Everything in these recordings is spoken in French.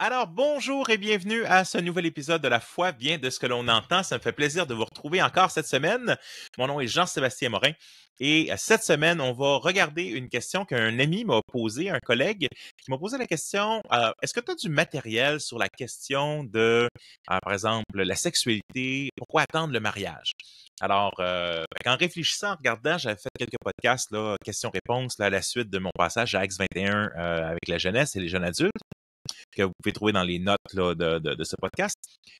Alors, bonjour et bienvenue à ce nouvel épisode de La foi vient de ce que l'on entend. Ça me fait plaisir de vous retrouver encore cette semaine. Mon nom est Jean-Sébastien Morin et cette semaine, on va regarder une question qu'un ami m'a posée, un collègue qui m'a posé la question, est-ce que tu as du matériel sur la question de, par exemple, la sexualité, pourquoi attendre le mariage? Alors, en réfléchissant, en regardant, j'avais fait quelques podcasts, là, questions-réponses, là, à la suite de mon passage à X21 avec la jeunesse et les jeunes adultes que vous pouvez trouver dans les notes là, de ce podcast.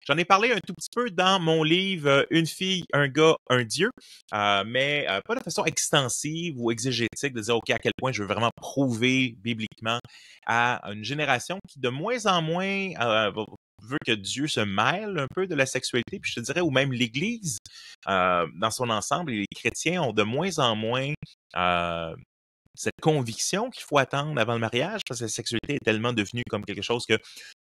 J'en ai parlé un tout petit peu dans mon livre Une fille, un gars, un Dieu, mais pas de façon extensive ou exégétique de dire, OK, à quel point je veux vraiment prouver bibliquement à une génération qui de moins en moins veut que Dieu se mêle un peu de la sexualité, puis je te dirais, ou même l'Église dans son ensemble, et les chrétiens ont de moins en moins euh, cette conviction qu'il faut attendre avant le mariage, parce que la sexualité est tellement devenue comme quelque chose que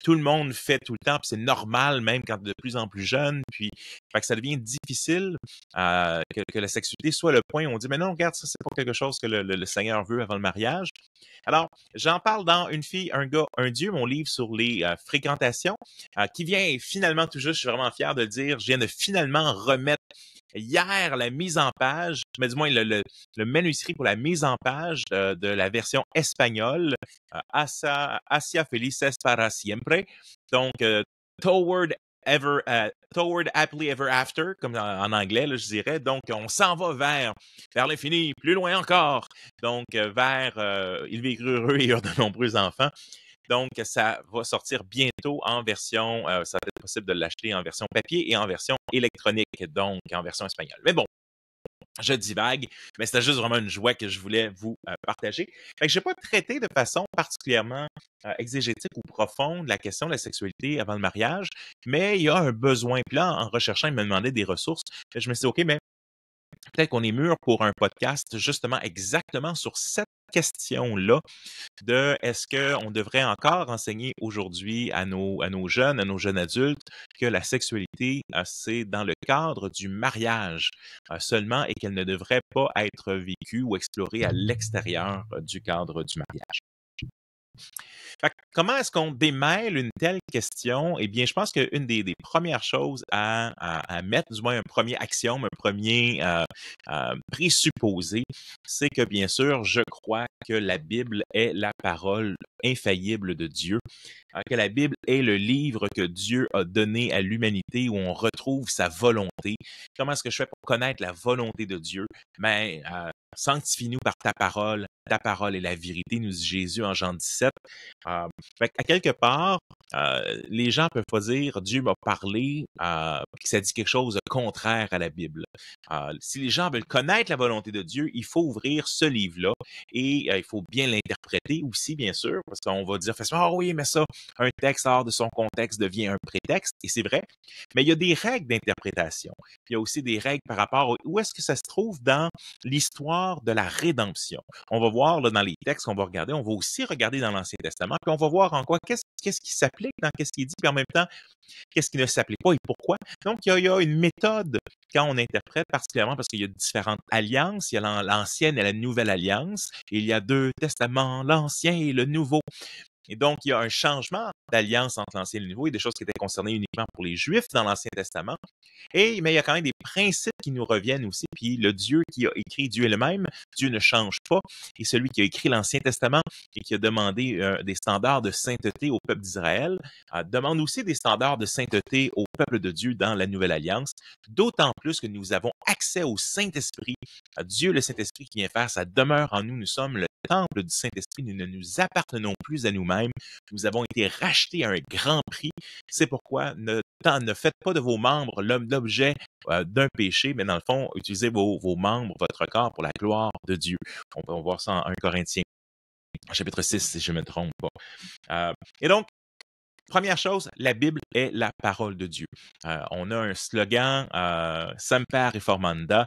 tout le monde fait tout le temps, puis c'est normal même quand de plus en plus jeune, puis fait que ça devient difficile que la sexualité soit le point où on dit mais non, regarde, ça c'est pas quelque chose que le Seigneur veut avant le mariage. Alors, j'en parle dans Une fille, un gars, un Dieu, mon livre sur les fréquentations, qui vient finalement tout juste, je suis vraiment fier de le dire, je viens de finalement remettre hier la mise en page, mais du moins le manuscrit pour la mise en page de la version espagnole, Hacia Felices para Siempre. Donc, Toward Toward Happily Ever After, comme en anglais, là, je dirais. Donc, on s'en va vers l'infini, plus loin encore. Donc, vers Ils vécurent heureux et eurent de nombreux enfants. Donc, ça va sortir bientôt en version, ça va être possible de l'acheter en version papier et en version électronique, donc en version espagnole. Mais bon, je divague, mais c'était juste vraiment une joie que je voulais vous partager. Fait que je n'ai pas traité de façon particulièrement exégétique ou profonde la question de la sexualité avant le mariage, mais il y a un besoin. Puis là, en recherchant, il me demandait des ressources. Je me suis dit, OK, mais peut-être qu'on est mûr pour un podcast justement exactement sur cette question-là de est-ce qu'on devrait encore enseigner aujourd'hui à nos jeunes adultes que la sexualité, c'est dans le cadre du mariage seulement et qu'elle ne devrait pas être vécue ou explorée à l'extérieur du cadre du mariage. Fait que comment est-ce qu'on démêle une telle question? Eh bien, je pense qu'une des premières choses à mettre, du moins un premier axiome, un premier présupposé, c'est que bien sûr, je crois que la Bible est la parole infaillible de Dieu, que la Bible est le livre que Dieu a donné à l'humanité où on retrouve sa volonté. Comment est-ce que je fais pour connaître la volonté de Dieu? Mais sanctifie-nous par ta parole est la vérité, nous dit Jésus en Jean 17. Fait à quelque part, les gens peuvent pas dire Dieu m'a parlé, que ça dit quelque chose de contraire à la Bible. Si les gens veulent connaître la volonté de Dieu, il faut ouvrir ce livre-là et il faut bien l'interpréter aussi, bien sûr, parce qu'on va dire facilement, ah oui, mais ça, un texte hors de son contexte devient un prétexte, et c'est vrai, mais il y a des règles d'interprétation. Puis il y a aussi des règles par rapport à où est-ce que ça se trouve dans l'histoire de la rédemption. On va voir là, dans les textes qu'on va regarder, on va aussi regarder dans l'Ancien Testament, puis on va voir en quoi, qu'est-ce qui s'applique dans qu'est-ce qui est dit, puis en même temps, qu'est-ce qui ne s'applique pas et pourquoi. Donc, il y a une méthode quand on interprète, particulièrement parce qu'il y a différentes alliances. Il y a l'ancienne et la nouvelle alliance. Et il y a deux testaments, l'ancien et le nouveau. Et donc, il y a un changement d'alliance entre l'ancien et le nouveau. Il y a des choses qui étaient concernées uniquement pour les Juifs dans l'Ancien Testament. Mais il y a quand même des principes qui nous reviennent aussi. Puis le Dieu qui a écrit, Dieu est le même, Dieu ne change pas. Et celui qui a écrit l'Ancien Testament et qui a demandé des standards de sainteté au peuple d'Israël, demande aussi des standards de sainteté au peuple de Dieu dans la Nouvelle Alliance. D'autant plus que nous avons accès au Saint-Esprit, à Dieu le Saint-Esprit qui vient faire sa demeure en nous. Nous sommes le temple du Saint-Esprit. Nous ne nous appartenons plus à nous-mêmes. Nous avons été rachetés à un grand prix. C'est pourquoi ne faites pas de vos membres l'objet d'un péché, mais dans le fond, utilisez vos membres, votre corps pour la gloire de Dieu. On va voir ça en 1 Corinthiens, chapitre 6, si je ne me trompe pas. Et donc, première chose, la Bible est la parole de Dieu. On a un slogan Semper Reformanda,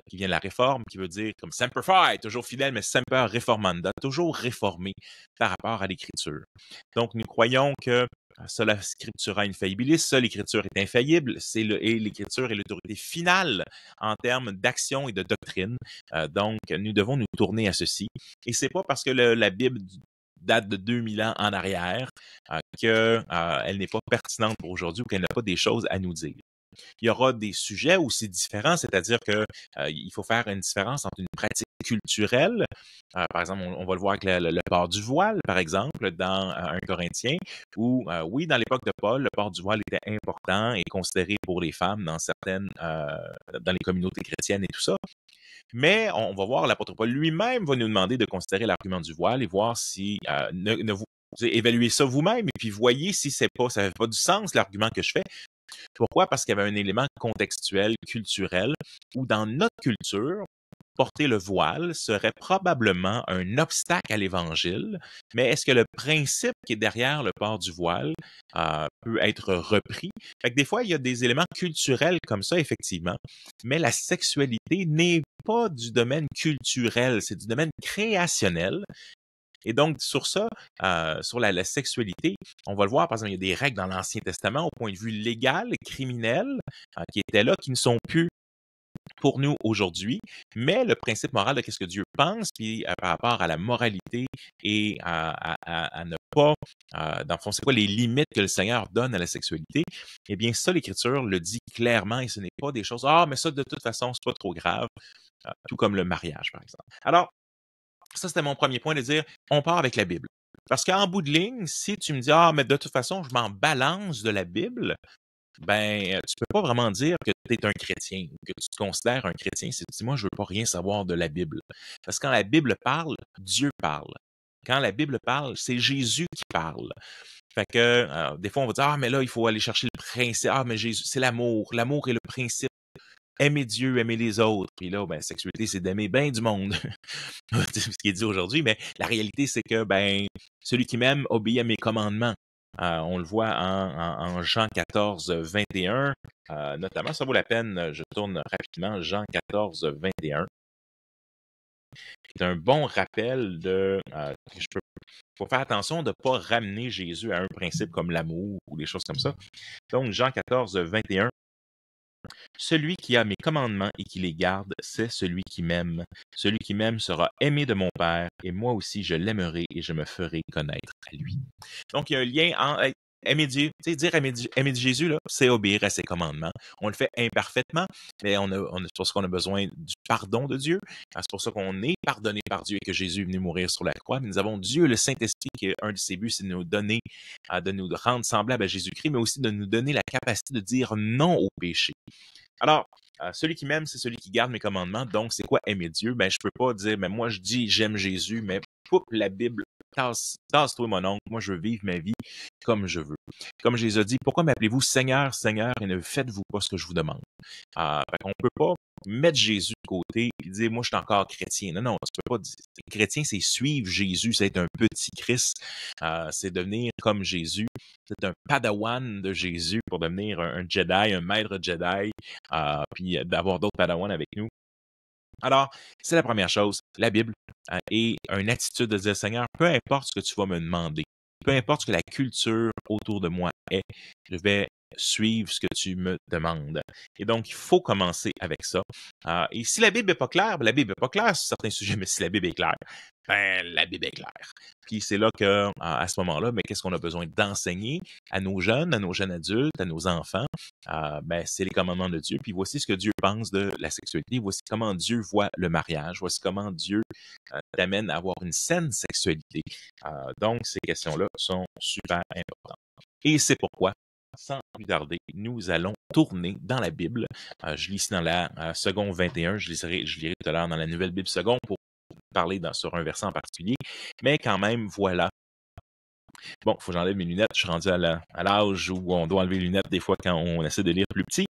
qui vient de la Réforme, qui veut dire comme Semper Fi, toujours fidèle, mais Semper Reformanda, toujours réformé par rapport à l'Écriture. Donc, nous croyons que sola scriptura infaillibilis, seule l'Écriture est infaillible, et l'Écriture est l'autorité finale en termes d'action et de doctrine. Donc, nous devons nous tourner à ceci. Et c'est pas parce que la Bible date de 2000 ans en arrière, qu'elle n'est pas pertinente pour aujourd'hui ou qu'elle n'a pas des choses à nous dire. Il y aura des sujets aussi différents, c'est-à-dire que il faut faire une différence entre une pratique culturelle, par exemple, on va le voir avec le port du voile, par exemple, dans 1 Corinthiens, où, oui, dans l'époque de Paul, le port du voile était important et considéré pour les femmes dans certaines, dans les communautés chrétiennes et tout ça. Mais on va voir, l'apôtre Paul lui-même va nous demander de considérer l'argument du voile et voir si, évaluez ça vous-même et puis voyez si ça fait pas du sens l'argument que je fais. Pourquoi? Parce qu'il y avait un élément contextuel, culturel, où dans notre culture, porter le voile serait probablement un obstacle à l'Évangile, mais est-ce que le principe qui est derrière le port du voile peut être repris? Fait que des fois, il y a des éléments culturels comme ça, effectivement, mais la sexualité n'est pas du domaine culturel, c'est du domaine créationnel. Et donc, sur ça, sur la sexualité, on va le voir, par exemple, il y a des règles dans l'Ancien Testament au point de vue légal, criminel, qui étaient là, qui ne sont plus pour nous aujourd'hui, mais le principe moral de qu'est-ce que Dieu pense, puis par rapport à la moralité et à ne pas, dans le fond, c'est quoi les limites que le Seigneur donne à la sexualité, eh bien ça, l'Écriture le dit clairement et ce n'est pas des choses, ah, mais ça, de toute façon, c'est pas trop grave, tout comme le mariage, par exemple. Alors, ça, c'était mon premier point de dire, on part avec la Bible. Parce qu'en bout de ligne, si tu me dis, ah, mais de toute façon, je m'en balance de la Bible, ben, tu peux pas vraiment dire que tu es un chrétien ou que tu te considères un chrétien si tu dis, moi, je veux pas rien savoir de la Bible. Parce que quand la Bible parle, Dieu parle. Quand la Bible parle, c'est Jésus qui parle. Fait que, des fois, on va dire, ah, mais là, il faut aller chercher le principe. Ah, mais Jésus, c'est l'amour. L'amour est le principe. Aimer Dieu, aimer les autres. Puis là, ben, sexualité, c'est d'aimer bien du monde. C'est ce qui est dit aujourd'hui, mais la réalité, c'est que ben, celui qui m'aime obéit à mes commandements. On le voit en Jean 14, 21, notamment, ça vaut la peine, je tourne rapidement, Jean 14, 21. C'est un bon rappel de... faut faire attention de ne pas ramener Jésus à un principe comme l'amour ou des choses comme ça. Donc, Jean 14, 21. Celui qui a mes commandements et qui les garde, c'est celui qui m'aime. Celui qui m'aime sera aimé de mon Père, et moi aussi je l'aimerai et je me ferai connaître à lui. Donc, il y a un lien entre aimer Dieu. Tu sais, dire aimer Jésus, là, c'est obéir à ses commandements. On le fait imparfaitement, mais c'est pour ça qu'on a besoin du pardon de Dieu. C'est pour ça qu'on est pardonné par Dieu et que Jésus est venu mourir sur la croix. Mais nous avons Dieu, le Saint-Esprit, qui est un de ses buts, c'est de nous donner, de nous rendre semblables à Jésus-Christ, mais aussi de nous donner la capacité de dire non au péché. Alors, celui qui m'aime, c'est celui qui garde mes commandements. Donc, c'est quoi aimer Dieu? Ben, je peux pas dire, mais moi, je dis j'aime Jésus, mais poup, la Bible, tasse-toi, mon oncle. Moi, je veux vivre ma vie comme je veux. Comme Jésus a dit, pourquoi m'appelez-vous Seigneur, Seigneur, et ne faites-vous pas ce que je vous demande? On peut pas mettre Jésus de côté et dire, moi, je suis encore chrétien. Non, non, tu peux pas dire. Chrétien, c'est suivre Jésus, c'est être un petit Christ, c'est devenir comme Jésus. C'est un padawan de Jésus pour devenir un Jedi, un maître Jedi, puis d'avoir d'autres padawans avec nous. Alors, c'est la première chose, la Bible, et une attitude de dire, Seigneur, peu importe ce que tu vas me demander, peu importe ce que la culture autour de moi est, je vais suivre ce que tu me demandes. Et donc, il faut commencer avec ça. Et si la Bible n'est pas claire, ben, la Bible n'est pas claire sur certains sujets, mais si la Bible est claire, ben, la Bible est claire. Puis c'est là que, à ce moment-là, ben, qu'est-ce qu'on a besoin d'enseigner à nos jeunes adultes, à nos enfants? Ben, c'est les commandements de Dieu. Puis voici ce que Dieu pense de la sexualité. Voici comment Dieu voit le mariage. Voici comment Dieu t'amène à avoir une saine sexualité. Donc, ces questions-là sont super importantes. Et c'est pourquoi, sans plus tarder, nous allons tourner dans la Bible. Je lis ici dans la seconde 21. Je lirai tout à l'heure dans la Nouvelle Bible seconde pour parler sur un verset en particulier. Mais quand même, voilà. Bon, il faut que j'enlève mes lunettes. Je suis rendu à l'âge où on doit enlever les lunettes des fois quand on essaie de lire plus petit.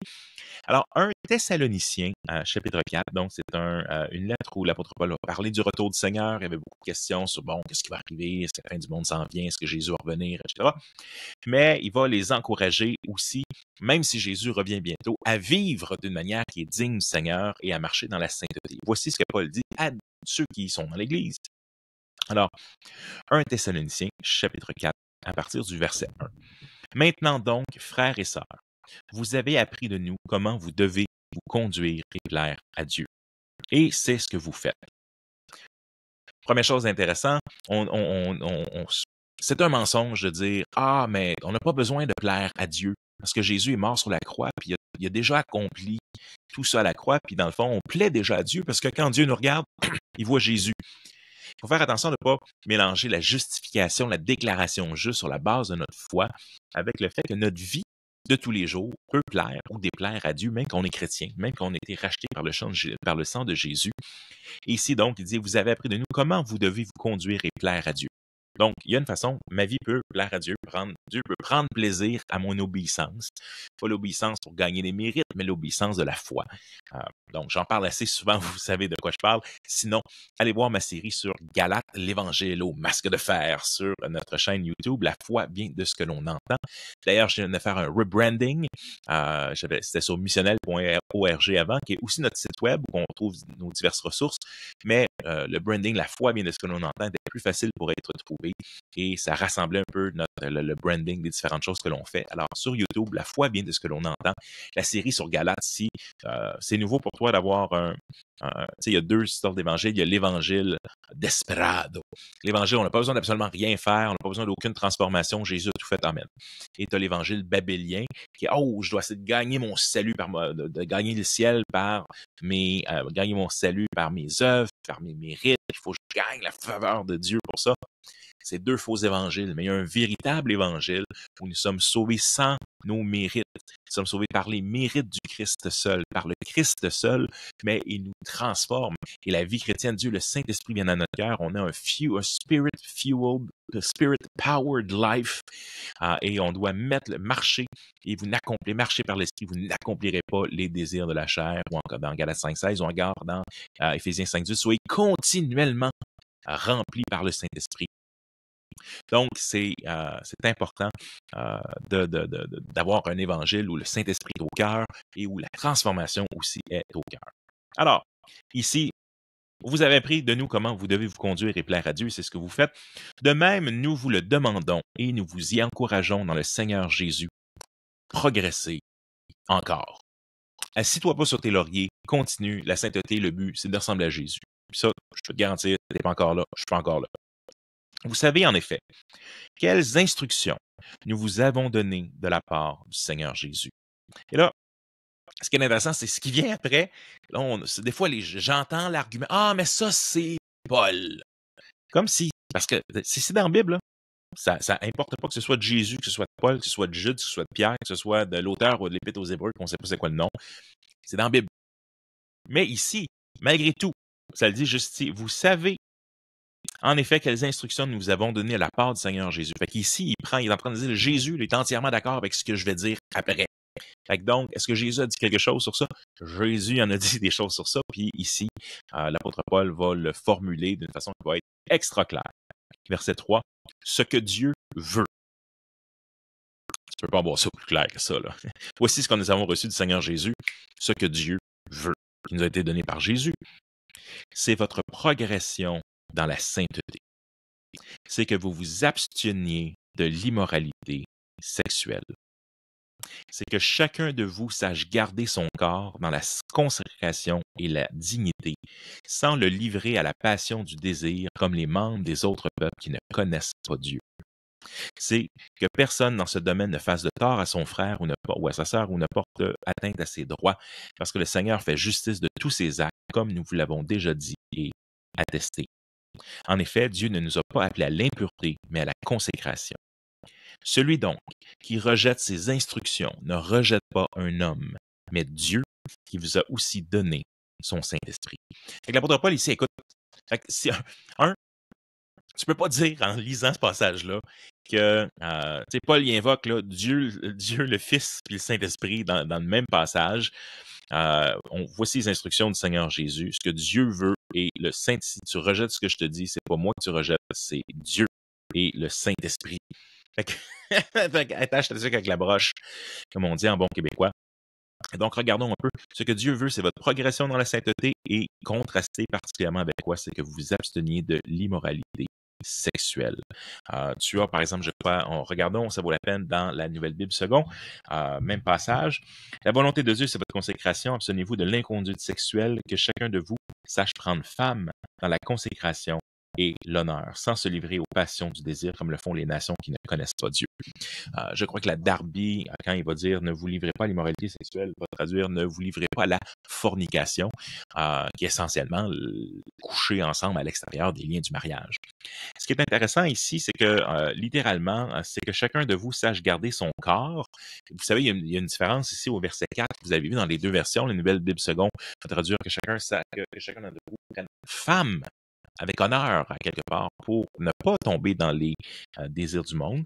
Alors, 1 Thessaloniciens, chapitre 4, donc c'est une lettre où l'apôtre Paul a parlé du retour du Seigneur. Il y avait beaucoup de questions sur, bon, qu'est-ce qui va arriver? Est-ce que la fin du monde s'en vient? Est-ce que Jésus va revenir? Etc. Mais il va les encourager aussi, même si Jésus revient bientôt, à vivre d'une manière qui est digne du Seigneur et à marcher dans la sainteté. Voici ce que Paul dit à ceux qui sont dans l'Église. Alors, 1 Thessaloniciens, chapitre 4, à partir du verset 1. Maintenant donc, frères et sœurs, vous avez appris de nous comment vous devez vous conduire et plaire à Dieu. Et c'est ce que vous faites. Première chose intéressante, c'est un mensonge de dire « Ah, mais on n'a pas besoin de plaire à Dieu parce que Jésus est mort sur la croix, puis il a déjà accompli tout ça à la croix, puis dans le fond, on plaît déjà à Dieu parce que quand Dieu nous regarde, il voit Jésus. » Il faut faire attention de ne pas mélanger la justification, la déclaration juste sur la base de notre foi avec le fait que notre vie de tous les jours peut plaire ou déplaire à Dieu, même qu'on est chrétien, même qu'on a été racheté par le sang de Jésus. Et ici, donc, il dit, vous avez appris de nous comment vous devez vous conduire et plaire à Dieu. Donc, il y a une façon, ma vie peut plaire à Dieu, Dieu peut prendre plaisir à mon obéissance. Pas l'obéissance pour gagner des mérites, mais l'obéissance de la foi. Donc, j'en parle assez souvent, vous savez de quoi je parle. Sinon, allez voir ma série sur Galates, l'Évangile au masque de fer sur notre chaîne YouTube. La foi vient de ce que l'on entend. D'ailleurs, je viens de faire un rebranding. C'était sur missionnel.org avant, qui est aussi notre site web où on trouve nos diverses ressources. Mais le branding, la foi vient de ce que l'on entend, était plus facile pour être trouvé et ça rassemblait un peu le branding des différentes choses que l'on fait. Alors, sur YouTube, la foi vient de ce que l'on entend. La série sur Galates, si c'est nouveau pour toi d'avoir tu sais, il y a deux sortes d'évangiles. Il y a l'évangile desperado. L'évangile, on n'a pas besoin d'absolument rien faire, on n'a pas besoin d'aucune transformation. Jésus a tout fait, amen. Et tu as l'évangile babylien qui est, oh, je dois essayer de gagner mon salut de gagner le ciel par gagner mon salut par mes œuvres, par mes mérites. Il faut que je gagne la faveur de Dieu pour ça. C'est deux faux évangiles, mais il y a un véritable évangile où nous sommes sauvés sans nos mérites. Nous sommes sauvés par les mérites du Christ seul, par le Christ seul, mais il nous transforme. Et la vie chrétienne, Dieu, le Saint-Esprit vient dans notre cœur. On a un spirit-fueled, spirit-powered life. Et on doit marcher et marcher par l'Esprit. Vous n'accomplirez pas les désirs de la chair, ou encore dans Galates 5.16, ou encore dans Éphésiens 5.18. Soyez continuellement remplis par le Saint-Esprit. Donc, c'est important d'avoir un évangile où le Saint-Esprit est au cœur et où la transformation aussi est au cœur. Alors, ici, vous avez appris de nous comment vous devez vous conduire et plaire à Dieu, c'est ce que vous faites. De même, nous vous le demandons et nous vous y encourageons dans le Seigneur Jésus. Progressez encore. Assis-toi pas sur tes lauriers, continue. La sainteté, le but, c'est de ressembler à Jésus. Puis ça, je peux te garantir, tu n'es pas encore là, je suis pas encore là. Vous savez en effet quelles instructions nous vous avons données de la part du Seigneur Jésus. Et là, ce qui est intéressant, c'est ce qui vient après. Là, des fois, j'entends l'argument « Ah, mais ça, c'est Paul. » Comme si, parce que c'est dans la Bible, là, ça importe pas que ce soit de Jésus, que ce soit de Paul, que ce soit de Jude, que ce soit de Pierre, que ce soit de l'auteur ou de l'Épître aux Hébreux, qu'on ne sait pas c'est quoi le nom. C'est dans la Bible. Mais ici, malgré tout, ça le dit juste ici, vous savez en effet quelles instructions nous avons données à la part du Seigneur Jésus. Fait qu'ici, il est en train de dire Jésus, il est entièrement d'accord avec ce que je vais dire après. Fait que donc, est-ce que Jésus a dit quelque chose sur ça? Jésus en a dit des choses sur ça, puis ici, l'apôtre Paul va le formuler d'une façon qui va être extra claire. Verset 3, ce que Dieu veut. Tu peux pas avoir ça plus clair que ça, là. Voici ce que nous avons reçu du Seigneur Jésus, ce que Dieu veut, qui nous a été donné par Jésus. C'est votre progression dans la sainteté. C'est que vous vous absteniez de l'immoralité sexuelle. C'est que chacun de vous sache garder son corps dans la consécration et la dignité, sans le livrer à la passion du désir comme les membres des autres peuples qui ne connaissent pas Dieu. C'est que personne dans ce domaine ne fasse de tort à son frère ou à sa sœur ou ne porte atteinte à ses droits, parce que le Seigneur fait justice de tous ses actes, comme nous vous l'avons déjà dit et attesté. En effet, Dieu ne nous a pas appelés à l'impureté, mais à la consécration. Celui donc qui rejette ses instructions ne rejette pas un homme, mais Dieu qui vous a aussi donné son Saint-Esprit. L'apôtre Paul ici, écoute, tu peux pas dire en lisant ce passage-là que Paul y invoque là, Dieu le Fils et le Saint-Esprit dans le même passage. Voici les instructions du Seigneur Jésus. Ce que Dieu veut et le Saint, si tu rejettes ce que je te dis, c'est pas moi que tu rejettes, c'est Dieu et le Saint-Esprit. Attache avec la broche, comme on dit en bon québécois. Et donc, regardons un peu. Ce que Dieu veut, c'est votre progression dans la sainteté et contrasté particulièrement avec quoi? C'est que vous vous absteniez de l'immoralité sexuelle. Tu as, par exemple, je crois, regardons, ça vaut la peine dans la Nouvelle Bible second, même passage. La volonté de Dieu, c'est votre consécration. Abstenez-vous de l'inconduite sexuelle, que chacun de vous sache prendre femme dans la consécration et l'honneur, sans se livrer aux passions du désir comme le font les nations qui ne connaissent pas Dieu. Je crois que la Darby, quand il va dire ne vous livrez pas à l'immoralité sexuelle, va traduire ne vous livrez pas à la fornication, qui est essentiellement coucher ensemble à l'extérieur des liens du mariage. Ce qui est intéressant ici, c'est que littéralement, c'est que chacun de vous sache garder son corps. Vous savez, il y a une différence ici au verset 4, vous avez vu dans les deux versions, la Nouvelle Bible seconde va traduire que chacun d'entre vous prenne femme avec honneur, à quelque part, pour ne pas tomber dans les désirs du monde.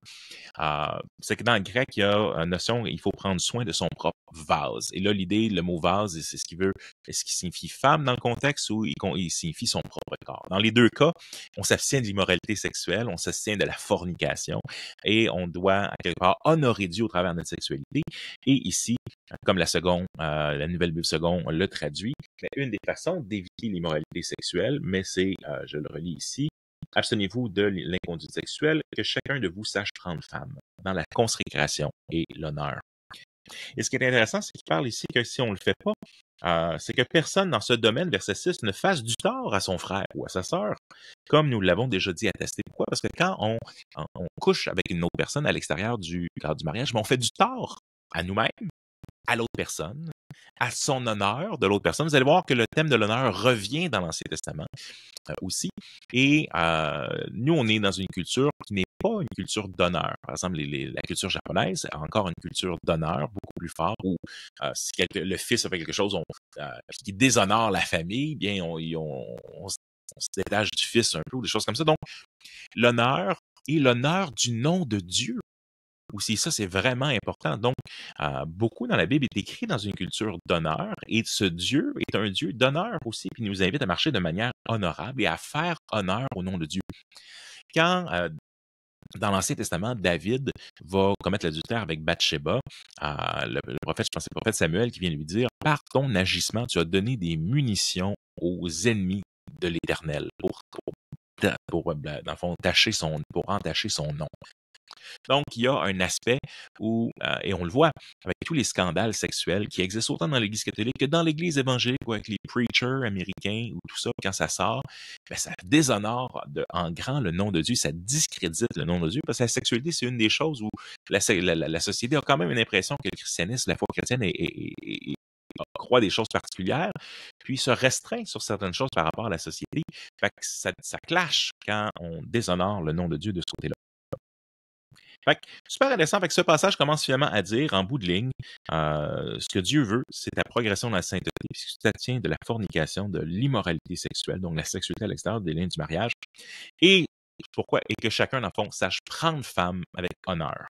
C'est que dans le grec, il y a une notion, il faut prendre soin de son propre vase. Et là, l'idée, le mot vase, c'est ce qui veut, est-ce qu'il signifie femme dans le contexte ou il signifie son propre corps. Dans les deux cas, on s'abstient de l'immoralité sexuelle, on s'abstient de la fornication et on doit, à quelque part, honorer Dieu au travers de notre sexualité. Et ici, comme la Nouvelle Bible seconde le traduit, une des façons d'éviter l'immoralité sexuelle, mais c'est, je le relis ici, abstenez-vous de l'inconduite sexuelle, que chacun de vous sache prendre femme dans la consécration et l'honneur. Et ce qui est intéressant, c'est qu'il parle ici que si on ne le fait pas, c'est que personne dans ce domaine, verset 6, ne fasse du tort à son frère ou à sa sœur, comme nous l'avons déjà dit attesté. Pourquoi? Parce que quand on couche avec une autre personne à l'extérieur du cadre du mariage, on fait du tort à nous-mêmes, à l'autre personne, à son honneur de l'autre personne. Vous allez voir que le thème de l'honneur revient dans l'Ancien Testament aussi. Et nous, on est dans une culture qui n'est pas une culture d'honneur. Par exemple, la culture japonaise a encore une culture d'honneur beaucoup plus forte où si le fils a fait quelque chose qui déshonore la famille, bien, on se détache du fils un peu ou des choses comme ça. Donc, l'honneur et l'honneur du nom de Dieu aussi, ça, c'est vraiment important. Donc, beaucoup dans la Bible est écrit dans une culture d'honneur et ce Dieu est un Dieu d'honneur aussi, puis il nous invite à marcher de manière honorable et à faire honneur au nom de Dieu. Quand, dans l'Ancien Testament, David va commettre l'adultère avec Bathsheba, le prophète, je pense que c'est le prophète Samuel qui vient lui dire « Par ton agissement, tu as donné des munitions aux ennemis de l'Éternel dans le fond, pour entacher son nom. » Donc, il y a un aspect où, et on le voit avec tous les scandales sexuels qui existent autant dans l'Église catholique que dans l'Église évangélique ou avec les preachers américains ou tout ça, quand ça sort, ben, ça déshonore en grand le nom de Dieu, ça discrédite le nom de Dieu, parce que la sexualité, c'est une des choses où la société a quand même une impression que le christianisme, la foi chrétienne croit des choses particulières, puis se restreint sur certaines choses par rapport à la société. Fait que ça clash quand on déshonore le nom de Dieu de ce côté-là. Fait que, super intéressant. Fait que ce passage commence finalement à dire, en bout de ligne, ce que Dieu veut, c'est ta progression dans la sainteté, puisque tu t'abstiens de la fornication, de l'immoralité sexuelle, donc la sexualité à l'extérieur des liens du mariage. Et pourquoi? Et que chacun, dans le fond, sache prendre femme avec honneur.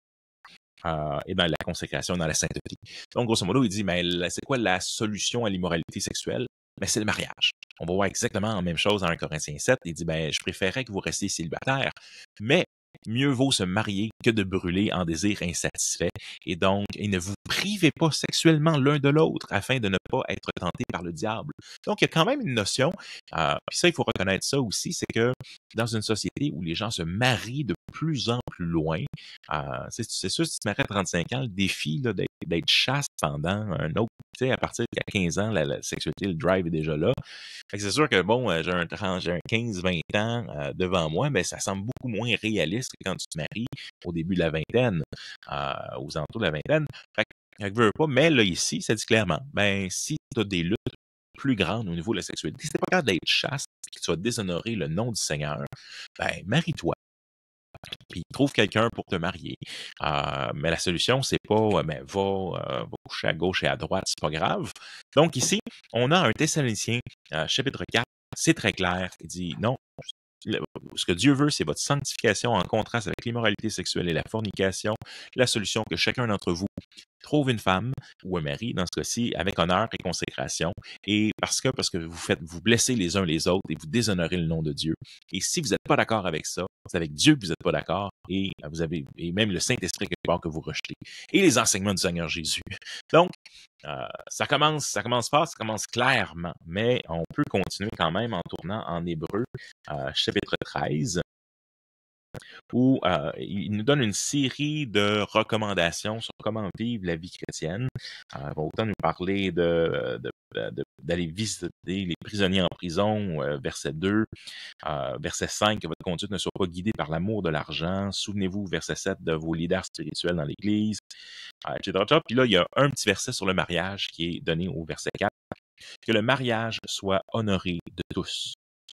Et dans la consécration, dans la sainteté. Donc, grosso modo, il dit, mais c'est quoi la solution à l'immoralité sexuelle? Ben, c'est le mariage. On va voir exactement la même chose dans 1 Corinthiens 7. Il dit, ben, je préférerais que vous restiez célibataires, mais mieux vaut se marier que de brûler en désir insatisfait. Et donc, et ne vous privez pas sexuellement l'un de l'autre afin de ne pas être tenté par le diable. Donc, il y a quand même une notion, puis ça, il faut reconnaître ça aussi, c'est que dans une société où les gens se marient de plus en plus loin, c'est sûr, si tu te maries à 35 ans, le défi là, d'être chaste pendant un autre, tu sais, à partir de 15 ans, la sexualité, le drive est déjà là. Fait que c'est sûr que, bon, j'ai un 15-20 ans devant moi, mais ça semble beaucoup moins réaliste que quand tu te maries au début de la vingtaine, aux alentours de la vingtaine. Fait que veux pas, mais là, ici, ça dit clairement, ben, si tu as des luttes plus grandes au niveau de la sexualité, si t'es pas capable d'être chaste, que tu vas déshonorer le nom du Seigneur, ben, marie-toi. Puis trouve quelqu'un pour te marier. Mais la solution, c'est pas va coucher à gauche et à droite, c'est pas grave. Donc ici, on a un Thessaloniciens, chapitre 4, c'est très clair. Il dit non, ce que Dieu veut, c'est votre sanctification en contraste avec l'immoralité sexuelle et la fornication. La solution, que chacun d'entre vous trouve une femme ou un mari, dans ce cas-ci, avec honneur et consécration, et parce que vous blessez les uns les autres et vous déshonorez le nom de Dieu. Et si vous n'êtes pas d'accord avec ça, c'est avec Dieu que vous n'êtes pas d'accord, et et même le Saint-Esprit quelque part que vous rejetez, et les enseignements du Seigneur Jésus. Donc, ça commence fort, ça commence clairement, mais on peut continuer quand même en tournant en Hébreu, chapitre 13, où il nous donne une série de recommandations sur comment vivre la vie chrétienne. Il va autant nous parler d'aller visiter les prisonniers en prison, verset 2, verset 5, que votre conduite ne soit pas guidée par l'amour de l'argent. Souvenez-vous, verset 7, de vos leaders spirituels dans l'Église, etc. Puis là, il y a un petit verset sur le mariage qui est donné au verset 4, que le mariage soit honoré de tous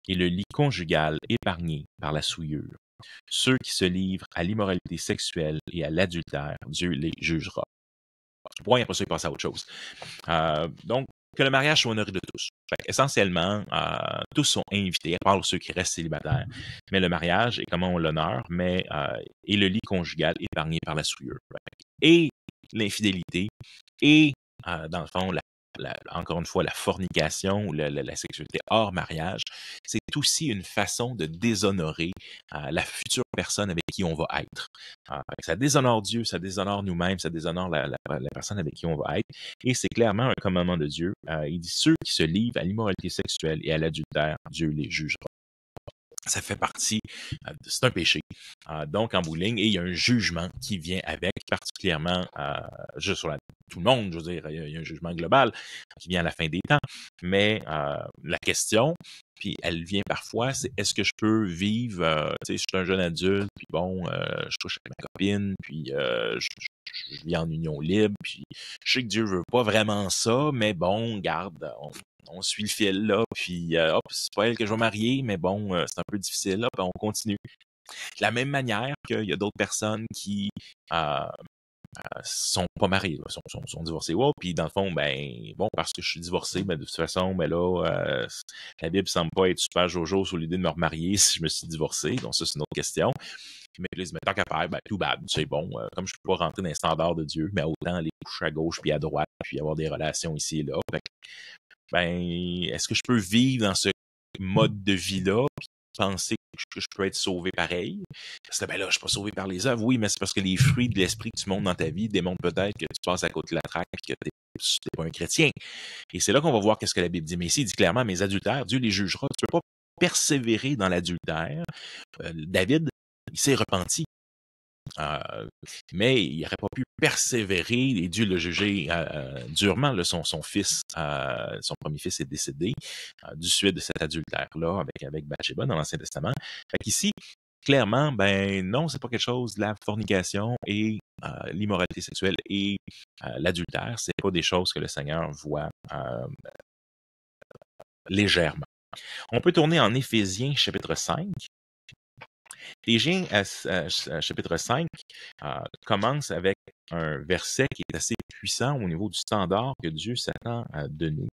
et le lit conjugal épargné par la souillure. Ceux qui se livrent à l'immoralité sexuelle et à l'adultère, Dieu les jugera. Point, après ça, il passe à autre chose. Donc, que le mariage soit honoré de tous. Essentiellement, tous sont invités, à part ceux qui restent célibataires. Mais le mariage, et comment on l'honore, et le lit conjugal épargné par la souillure. Et l'infidélité, et dans le fond, encore une fois, la fornication ou la sexualité hors mariage, c'est aussi une façon de déshonorer la future personne avec qui on va être. Ça déshonore Dieu, ça déshonore nous-mêmes, ça déshonore la personne avec qui on va être. Et c'est clairement un commandement de Dieu. Il dit, ceux qui se livrent à l'immoralité sexuelle et à l'adultère, Dieu les jugera. Ça fait partie, c'est un péché. Donc, en bout de ligne, et il y a un jugement qui vient avec, particulièrement juste sur tout le monde, je veux dire, il y a un jugement global qui vient à la fin des temps. Mais la question, puis elle vient parfois, c'est est-ce que je peux vivre, tu sais, je suis un jeune adulte, puis bon, je touche avec ma copine, puis je vis en union libre, puis je sais que Dieu veut pas vraiment ça, mais bon, garde, on suit le fil là, puis hop, c'est pas elle que je vais marier, mais bon, c'est un peu difficile, là, puis on continue. De la même manière qu'il y a d'autres personnes qui sont pas mariés, sont divorcés. Ouais, puis dans le fond, ben bon, parce que je suis divorcé, ben de toute façon, ben là, la Bible semble pas être super jojo sur l'idée de me remarier si je me suis divorcé. Donc ça, c'est une autre question. Mais là, ils disent, mais tant qu'à faire, ben tout bad, c'est bon. Comme je peux pas rentrer dans les standards de Dieu, mais autant aller coucher à gauche puis à droite, puis avoir des relations ici et là. Fait que, ben, est-ce que je peux vivre dans ce mode de vie-là, puis penser que je peux être sauvé pareil? Parce que ben là, je suis pas sauvé par les œuvres. Oui, mais c'est parce que les fruits de l'esprit que tu montes dans ta vie démontrent peut-être que tu passes à côté de la traque et que t'es pas un chrétien. Et c'est là qu'on va voir qu'est-ce que la Bible dit. Mais ici, il dit clairement, mes adultères, Dieu les jugera. Tu peux pas persévérer dans l'adultère. David, il s'est repenti. Mais il n'aurait pas pu persévérer et Dieu l'a jugé durement. Là, son fils, son premier fils est décédé du suite de cet adultère-là avec Bathsheba dans l'Ancien Testament. Fait qu'ici, clairement, ben non, c'est pas quelque chose, la fornication et l'immoralité sexuelle et l'adultère, c'est pas des choses que le Seigneur voit légèrement. On peut tourner en Éphésiens chapitre 5. Éphésiens chapitre 5 commence avec un verset qui est assez puissant au niveau du standard que Dieu s'attend de nous.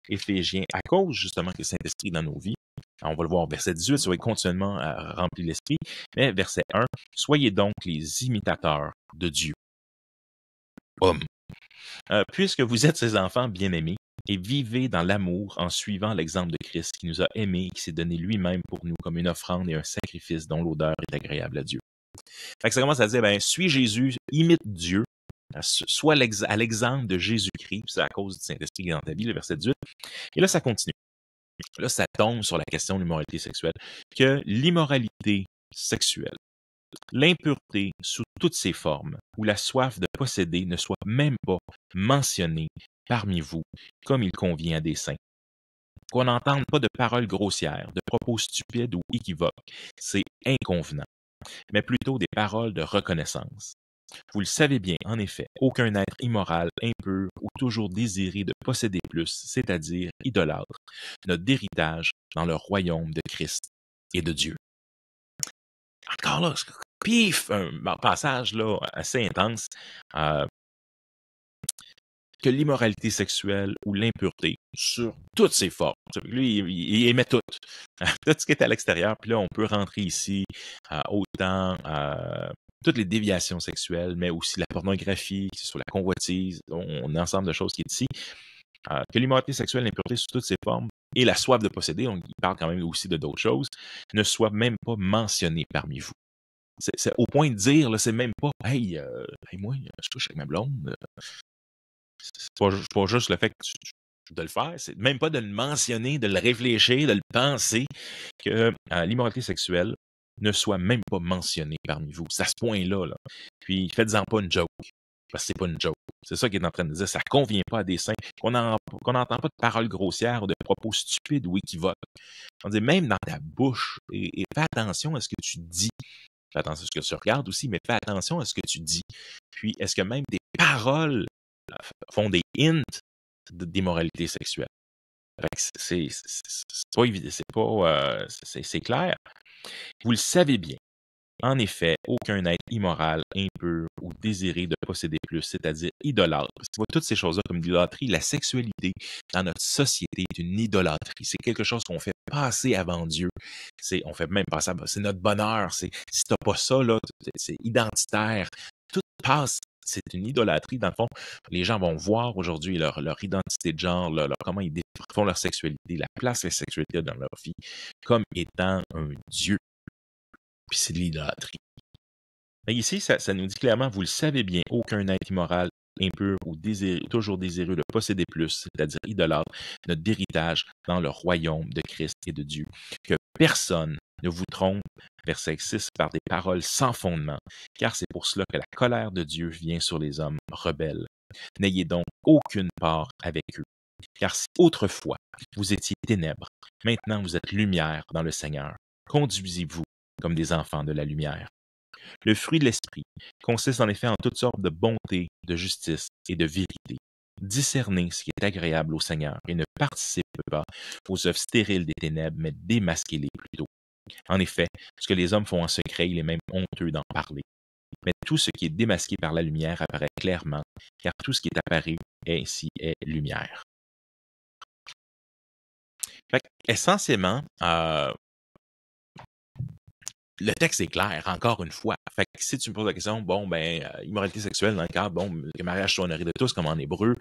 Éphésiens, à cause justement que le Saint-Esprit est dans nos vies, on va le voir, verset 18, ça va être continuellement rempli l'Esprit, mais verset 1, soyez donc les imitateurs de Dieu. Homme. Puisque vous êtes ses enfants bien-aimés, et vivez dans l'amour en suivant l'exemple de Christ qui nous a aimés et qui s'est donné lui-même pour nous comme une offrande et un sacrifice dont l'odeur est agréable à Dieu. Fait que ça commence à dire, ben, suis Jésus, imite Dieu, sois à l'exemple de Jésus-Christ, c'est à cause du Saint-Esprit qui est dans ta vie, le verset 18. Et là, ça continue. Là, ça tombe sur la question de l'immoralité sexuelle, que l'immoralité sexuelle, l'impureté sous toutes ses formes, ou la soif de posséder ne soit même pas mentionnée parmi vous, comme il convient à des saints. Qu'on n'entende pas de paroles grossières, de propos stupides ou équivoques, c'est inconvenant, mais plutôt des paroles de reconnaissance. Vous le savez bien, en effet, aucun être immoral, impur ou toujours désiré de posséder plus, c'est-à-dire idolâtre, n'a d'héritage dans le royaume de Christ et de Dieu. Encore là, pif, un passage là assez intense. Que l'immoralité sexuelle ou l'impureté sur toutes ses formes. Lui, il émet tout. Tout ce qui est à l'extérieur. Puis là, on peut rentrer ici autant toutes les déviations sexuelles, mais aussi la pornographie, que ce soit la convoitise. On a un ensemble de choses qui est ici. Que l'immoralité sexuelle, l'impureté sous toutes ses formes et la soif de posséder, il parle quand même aussi de d'autres choses, ne soient même pas mentionnées parmi vous. C'est au point de dire, là, c'est même pas « Hey, moi, je touche avec ma blonde. » C'est pas juste le fait de le faire, c'est même pas de le mentionner, de le réfléchir, de le penser, que l'immoralité sexuelle ne soit même pas mentionné parmi vous. C'est à ce point-là. Là. Puis, faites-en pas une joke. Parce que c'est pas une joke. C'est ça qu'il est en train de dire. Ça convient pas à des saints. Qu'on n'entend pas de paroles grossières ou de propos stupides ou équivoques. On dit même dans ta bouche. Et fais attention à ce que tu dis. Fais attention à ce que tu regardes aussi, mais fais attention à ce que tu dis. Puis, est-ce que même tes paroles font des hints d'immoralité sexuelle? C'est pas évident, c'est clair. Vous le savez bien. En effet, aucun être immoral, impur ou désiré de posséder plus, c'est-à-dire idolâtre. Parce que toutes ces choses-là comme l'idolâtrie, la sexualité dans notre société est une idolâtrie. C'est quelque chose qu'on fait passer avant Dieu. On fait même passer c'est notre bonheur. Si t'as pas ça, là, c'est identitaire. Tout passe. C'est une idolâtrie. Dans le fond, les gens vont voir aujourd'hui leur identité de genre, comment ils font leur sexualité, la place de la sexualité dans leur vie, comme étant un Dieu. Puis c'est de l'idolâtrie. Mais ici, ça nous dit clairement, vous le savez bien, aucun être immoral, impur ou toujours désireux de posséder plus, c'est-à-dire idolâtre, notre héritage dans le royaume de Christ et de Dieu. Que personne ne vous trompe, verset 6, par des paroles sans fondement, car c'est pour cela que la colère de Dieu vient sur les hommes rebelles. N'ayez donc aucune part avec eux. Car si autrefois vous étiez ténèbres, maintenant vous êtes lumière dans le Seigneur. Conduisez-vous comme des enfants de la lumière. Le fruit de l'esprit consiste en effet en toutes sortes de bonté, de justice et de vérité. Discernez ce qui est agréable au Seigneur et ne participez pas aux œuvres stériles des ténèbres, mais démasquez-les plutôt. En effet, ce que les hommes font en secret, il est même honteux d'en parler. Mais tout ce qui est démasqué par la lumière apparaît clairement, car tout ce qui est apparu ainsi est lumière. Fait essentiellement, le texte est clair, encore une fois. Fait que si tu me poses la question, immoralité sexuelle dans le cadre, le mariage soit honoré de tous, comme en hébreu.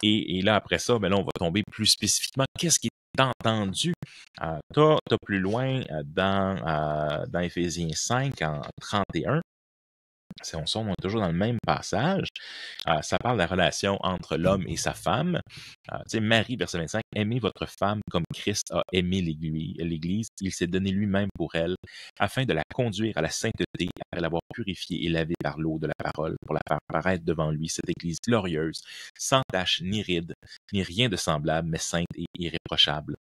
Et là, après ça, là, on va tomber plus spécifiquement. Qu'est-ce qui est entendu? T'as plus loin dans Éphésiens 5, en 31. On est toujours dans le même passage. Ça parle de la relation entre l'homme et sa femme. Marie, verset 25, « Aimez votre femme comme Christ a aimé l'Église. Il s'est donné lui-même pour elle, afin de la conduire à la sainteté, après l'avoir purifiée et lavée par l'eau de la parole, pour la faire paraître devant lui, cette Église glorieuse, sans tache ni ride, ni rien de semblable, mais sainte et irréprochable.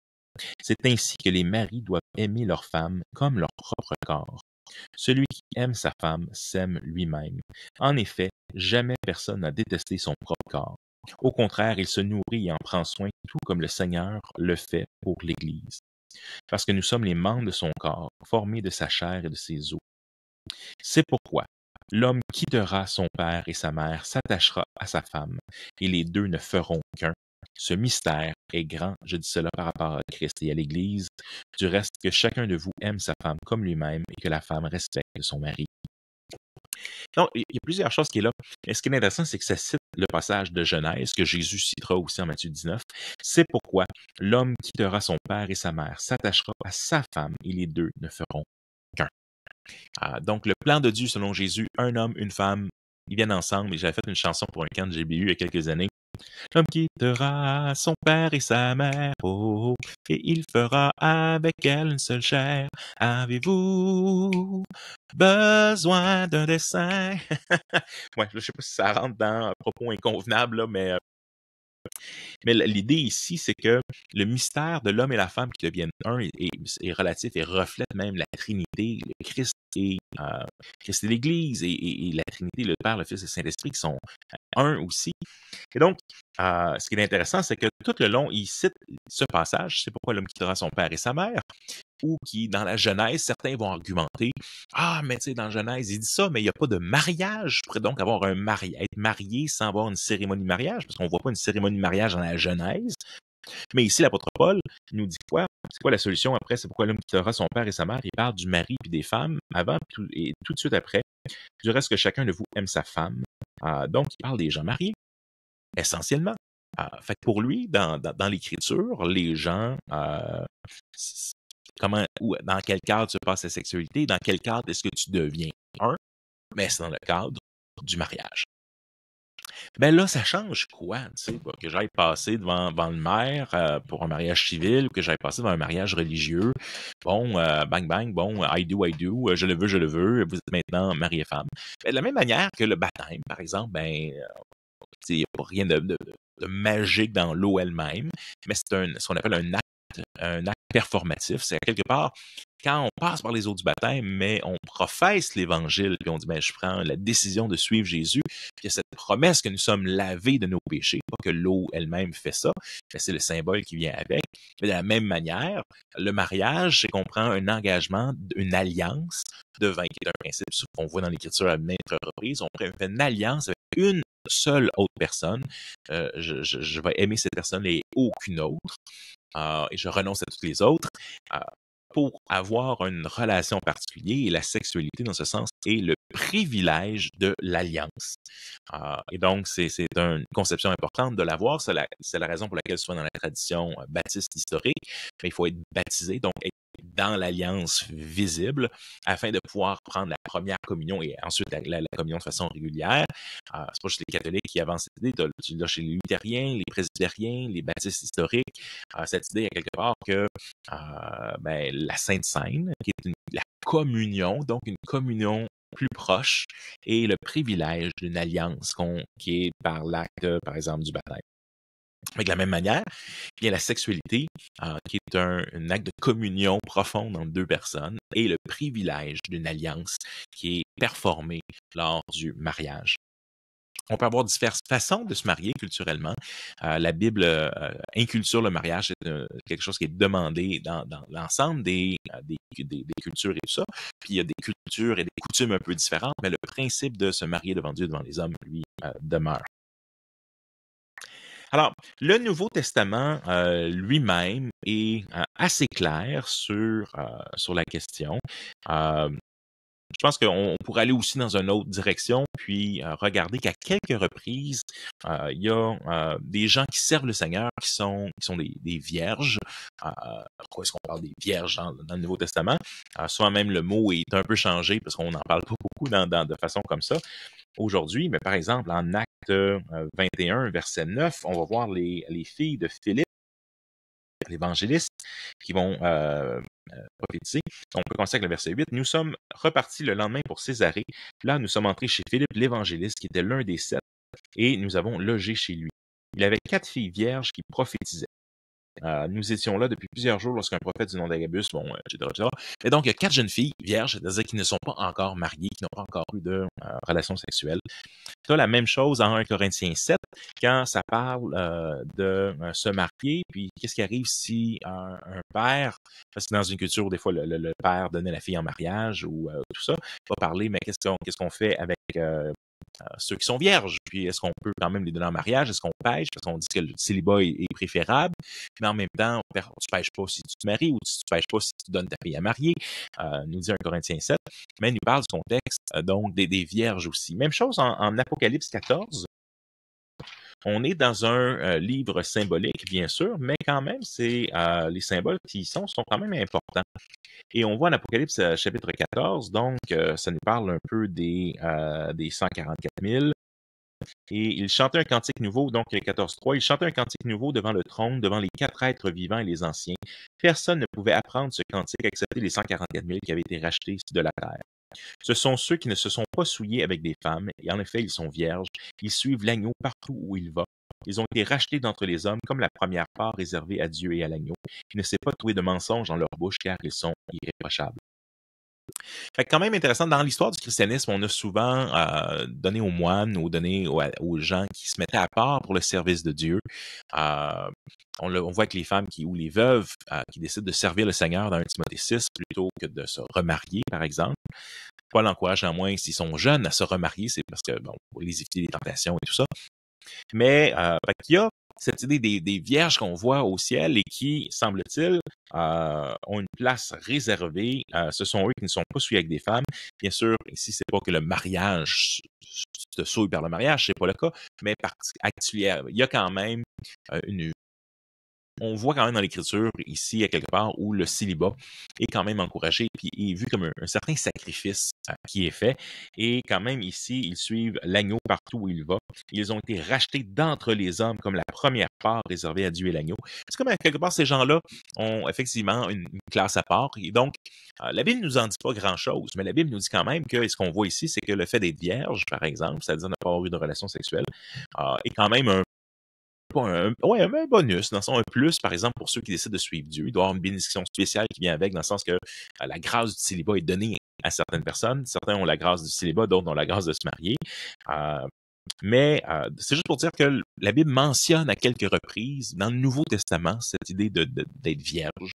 C'est ainsi que les maris doivent aimer leur femme comme leur propre corps. Celui qui aime sa femme s'aime lui-même. En effet, jamais personne n'a détesté son propre corps. Au contraire, il se nourrit et en prend soin, tout comme le Seigneur le fait pour l'Église. Parce que nous sommes les membres de son corps, formés de sa chair et de ses os. C'est pourquoi l'homme quittera son père et sa mère, s'attachera à sa femme, et les deux ne feront qu'un. Ce mystère est grand, je dis cela par rapport à Christ et à l'Église, du reste que chacun de vous aime sa femme comme lui-même et que la femme respecte son mari. Donc, il y a plusieurs choses qui est là. Mais ce qui est intéressant, c'est que ça cite le passage de Genèse, que Jésus citera aussi en Matthieu 19. C'est pourquoi l'homme quittera son père et sa mère, s'attachera à sa femme et les deux ne feront qu'un. Donc, le plan de Dieu selon Jésus, un homme, une femme, ils viennent ensemble. Et j'avais fait une chanson pour un camp de GBU il y a quelques années. L'homme quittera son père et sa mère, oh, et il fera avec elle une seule chair. Avez-vous besoin d'un dessin? Ouais, je sais pas si ça rentre dans un propos inconvenable, là, mais l'idée ici, c'est que le mystère de l'homme et la femme qui deviennent un est relatif et reflète même la Trinité, le Christ et l'Église et la Trinité, le Père, le Fils et le Saint-Esprit qui sont un aussi. Et donc, ce qui est intéressant, c'est que tout le long, il cite ce passage, c'est pourquoi l'homme quittera son père et sa mère, ou qui, dans la Genèse, certains vont argumenter, mais tu sais, dans la Genèse, il dit ça, mais il n'y a pas de mariage. Je pourrais donc avoir être marié sans avoir une cérémonie de mariage, parce qu'on ne voit pas une cérémonie de mariage dans la Genèse. Mais ici, l'apôtre Paul nous dit quoi? C'est quoi la solution après? C'est pourquoi l'homme quittera son père et sa mère. Il parle du mari puis des femmes avant et tout de suite après. Du reste que chacun de vous aime sa femme. Donc, il parle des gens mariés, essentiellement. Fait que pour lui, dans l'Écriture, les gens, dans quel cadre se passe la sexualité? Dans quel cadre est-ce que tu deviens un? Mais c'est dans le cadre du mariage. Ben là, ça change quoi, tu sais, que j'aille passer devant le maire pour un mariage civil ou que j'aille passer devant un mariage religieux. Bon, bang, bang, bon, I do, je le veux, vous êtes maintenant mari et femme. Ben, de la même manière que le baptême, par exemple, ben, il n'y a pas rien de magique dans l'eau elle-même, mais c'est ce qu'on appelle un acte performatif. C'est à quelque part, quand on passe par les eaux du baptême, mais on professe l'Évangile, puis on dit, ben, je prends la décision de suivre Jésus, puis il y a cette promesse que nous sommes lavés de nos péchés, pas que l'eau elle-même fait ça, mais c'est le symbole qui vient avec. Mais de la même manière, le mariage, c'est qu'on prend un engagement, une alliance de vin, qui est un principe qu'on voit dans l'Écriture à maintes reprises. On fait une alliance avec une seule autre personne. Je vais aimer cette personne et aucune autre. Et je renonce à toutes les autres. Euh, pour avoir une relation particulière, et la sexualité, dans ce sens, est le privilège de l'alliance. Et donc, c'est une conception importante de l'avoir. C'est la raison pour laquelle, souvent dans la tradition baptiste historique, il faut être baptisé, donc être dans l'alliance visible, afin de pouvoir prendre la première communion et ensuite la communion de façon régulière. C'est pas juste les catholiques qui avancent cette idée. Tu l'as chez les luthériens, les presbytériens, les baptistes historiques. Cette idée, à quelque part, que ben, la Sainte Seine, qui est la communion, donc une communion plus proche, et le privilège d'une alliance qui est par l'acte, par exemple, du baptême. Mais de la même manière, il y a la sexualité, qui est un acte de communion profonde entre deux personnes, et le privilège d'une alliance qui est performée lors du mariage. On peut avoir diverses façons de se marier culturellement. La Bible inculture le mariage, c'est quelque chose qui est demandé dans l'ensemble des cultures et tout ça. Puis il y a des cultures et des coutumes un peu différentes, mais le principe de se marier devant Dieu, devant les hommes, lui, demeure. Alors, le Nouveau Testament lui-même est assez clair sur la question. Euh, je pense qu'on pourrait aller aussi dans une autre direction, puis regarder qu'à quelques reprises, il y a des gens qui servent le Seigneur qui sont des vierges. Pourquoi est-ce qu'on parle des vierges dans le Nouveau Testament? Souvent même le mot est un peu changé parce qu'on n'en parle pas beaucoup de façon comme ça aujourd'hui. Mais par exemple, en Acte 21, verset 9, on va voir les filles de Philippe, l'évangéliste, qui vont prophétiser. On peut commencer avec le verset 8. Nous sommes repartis le lendemain pour Césarée. Là, nous sommes entrés chez Philippe, l'évangéliste, qui était l'un des 7, et nous avons logé chez lui. Il avait 4 filles vierges qui prophétisaient. Nous étions là depuis plusieurs jours lorsqu'un prophète du nom d'Agabus, etc., etc. Et donc, il y a 4 jeunes filles vierges, c'est-à-dire qui ne sont pas encore mariées, qui n'ont pas encore eu de relations sexuelles. Tu as la même chose en 1 Corinthiens 7, quand ça parle de se marier, puis qu'est-ce qui arrive si un père, parce que dans une culture où des fois le père donnait la fille en mariage ou tout ça, va parler, mais qu'est-ce qu'on fait avec ceux qui sont vierges, puis est-ce qu'on peut quand même les donner en mariage, est-ce qu'on pêche, parce qu'on dit que le célibat est préférable, mais en même temps, tu pêches pas si tu te maries ou tu pêches pas si tu donnes ta fille à marier, nous dit 1 Corinthiens 7, mais il nous parle du contexte, donc des vierges aussi. Même chose en Apocalypse 14, on est dans un livre symbolique, bien sûr, mais quand même, les symboles qui y sont quand même importants. Et on voit en Apocalypse chapitre 14, donc ça nous parle un peu des 144 000. Et il chantait un cantique nouveau, donc 14.3, il chantait un cantique nouveau devant le trône, devant les 4 êtres vivants et les anciens. Personne ne pouvait apprendre ce cantique excepté les 144 000 qui avaient été rachetés de la terre. Ce sont ceux qui ne se sont pas souillés avec des femmes, et en effet, ils sont vierges. Ils suivent l'agneau partout où il va. Ils ont été rachetés d'entre les hommes comme la première part réservée à Dieu et à l'agneau, qui ne s'est pas trouvé de mensonge dans leur bouche, car ils sont irréprochables. Fait que quand même intéressant, dans l'histoire du christianisme, on a souvent donné aux moines ou donné aux gens qui se mettaient à part pour le service de Dieu. On voit que les femmes ou les veuves qui décident de servir le Seigneur dans 1 Timothée 6 plutôt que de se remarier, par exemple. Paul encourage en moins, s'ils sont jeunes, à se remarier, c'est parce que, bon, pour les éviter les tentations et tout ça. Mais il y a cette idée des vierges qu'on voit au ciel et qui, semble-t-il, ont une place réservée. Ce sont eux qui ne sont pas souillés avec des femmes. Bien sûr, ici, c'est pas que le mariage se souille par le mariage, c'est pas le cas, mais il y a quand même une on voit quand même dans l'Écriture, ici, à quelque part, où le célibat est quand même encouragé, puis est vu comme un certain sacrifice qui est fait. Et quand même, ici, ils suivent l'agneau partout où il va. Ils ont été rachetés d'entre les hommes comme la première part réservée à Dieu et l'agneau. C'est comme, à quelque part, ces gens-là ont effectivement une classe à part. Et donc, la Bible ne nous en dit pas grand-chose, mais la Bible nous dit quand même que ce qu'on voit ici, c'est que le fait d'être vierge, par exemple, c'est-à-dire ne pas avoir eu de relation sexuelle, est quand même un bonus, dans le sens un plus, par exemple, pour ceux qui décident de suivre Dieu. Il doit y avoir une bénédiction spéciale qui vient avec, dans le sens que la grâce du célibat est donnée à certaines personnes. Certains ont la grâce du célibat, d'autres ont la grâce de se marier. Mais c'est juste pour dire que la Bible mentionne à quelques reprises dans le Nouveau Testament cette idée d'être vierge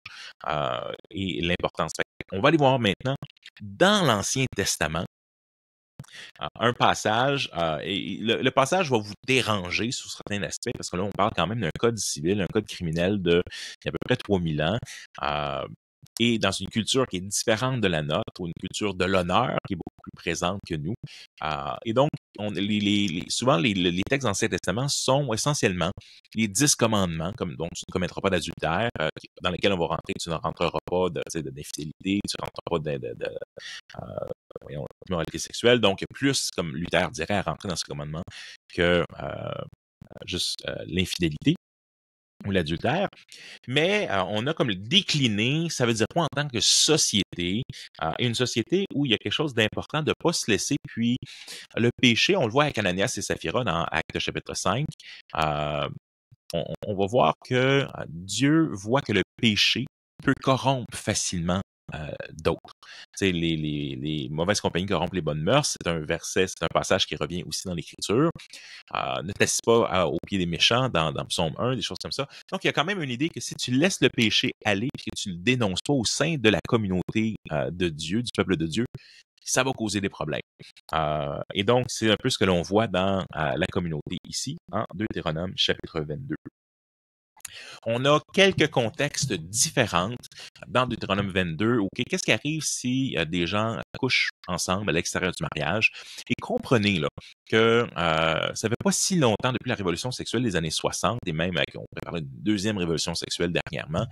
et l'importance. On va aller voir maintenant dans l'Ancien Testament un passage, et le passage va vous déranger sous certains aspects, parce que là, on parle quand même d'un code civil, un code criminel d'il y a à peu près 3000 ans, et dans une culture qui est différente de la nôtre, ou une culture de l'honneur qui est beaucoup plus présente que nous. Et donc, souvent, les textes de l'Ancien Testament sont essentiellement les 10 commandements, comme donc tu ne commettras pas d'adultère, dans lesquels on va rentrer, tu ne rentreras pas d'infidélité, tu ne rentreras pas moralité sexuelle. Donc, plus, comme Luther dirait, à rentrer dans ce commandement que juste l'infidélité ou l'adultère. Mais on a comme décliné, ça veut dire quoi en tant que société, et une société où il y a quelque chose d'important de ne pas se laisser, puis le péché, on le voit avec Ananias et Saphira dans Actes chapitre 5, on va voir que Dieu voit que le péché peut corrompre facilement d'autres. Tu sais, les mauvaises compagnies corrompent les bonnes mœurs, c'est un verset, c'est un passage qui revient aussi dans l'Écriture. Ne t'assis pas au pied des méchants dans Psaume 1, des choses comme ça. Donc, il y a quand même une idée que si tu laisses le péché aller et que tu ne le dénonces pas au sein de la communauté de Dieu, du peuple de Dieu, ça va causer des problèmes. Et donc, c'est un peu ce que l'on voit dans la communauté ici, en Deutéronome chapitre 22. On a quelques contextes différents dans Deutéronome 22. OK, qu'est-ce qui arrive si des gens couchent ensemble à l'extérieur du mariage? Et comprenez là, que ça fait pas si longtemps depuis la révolution sexuelle des années 60, et même on pourrait parler d'une deuxième révolution sexuelle dernièrement.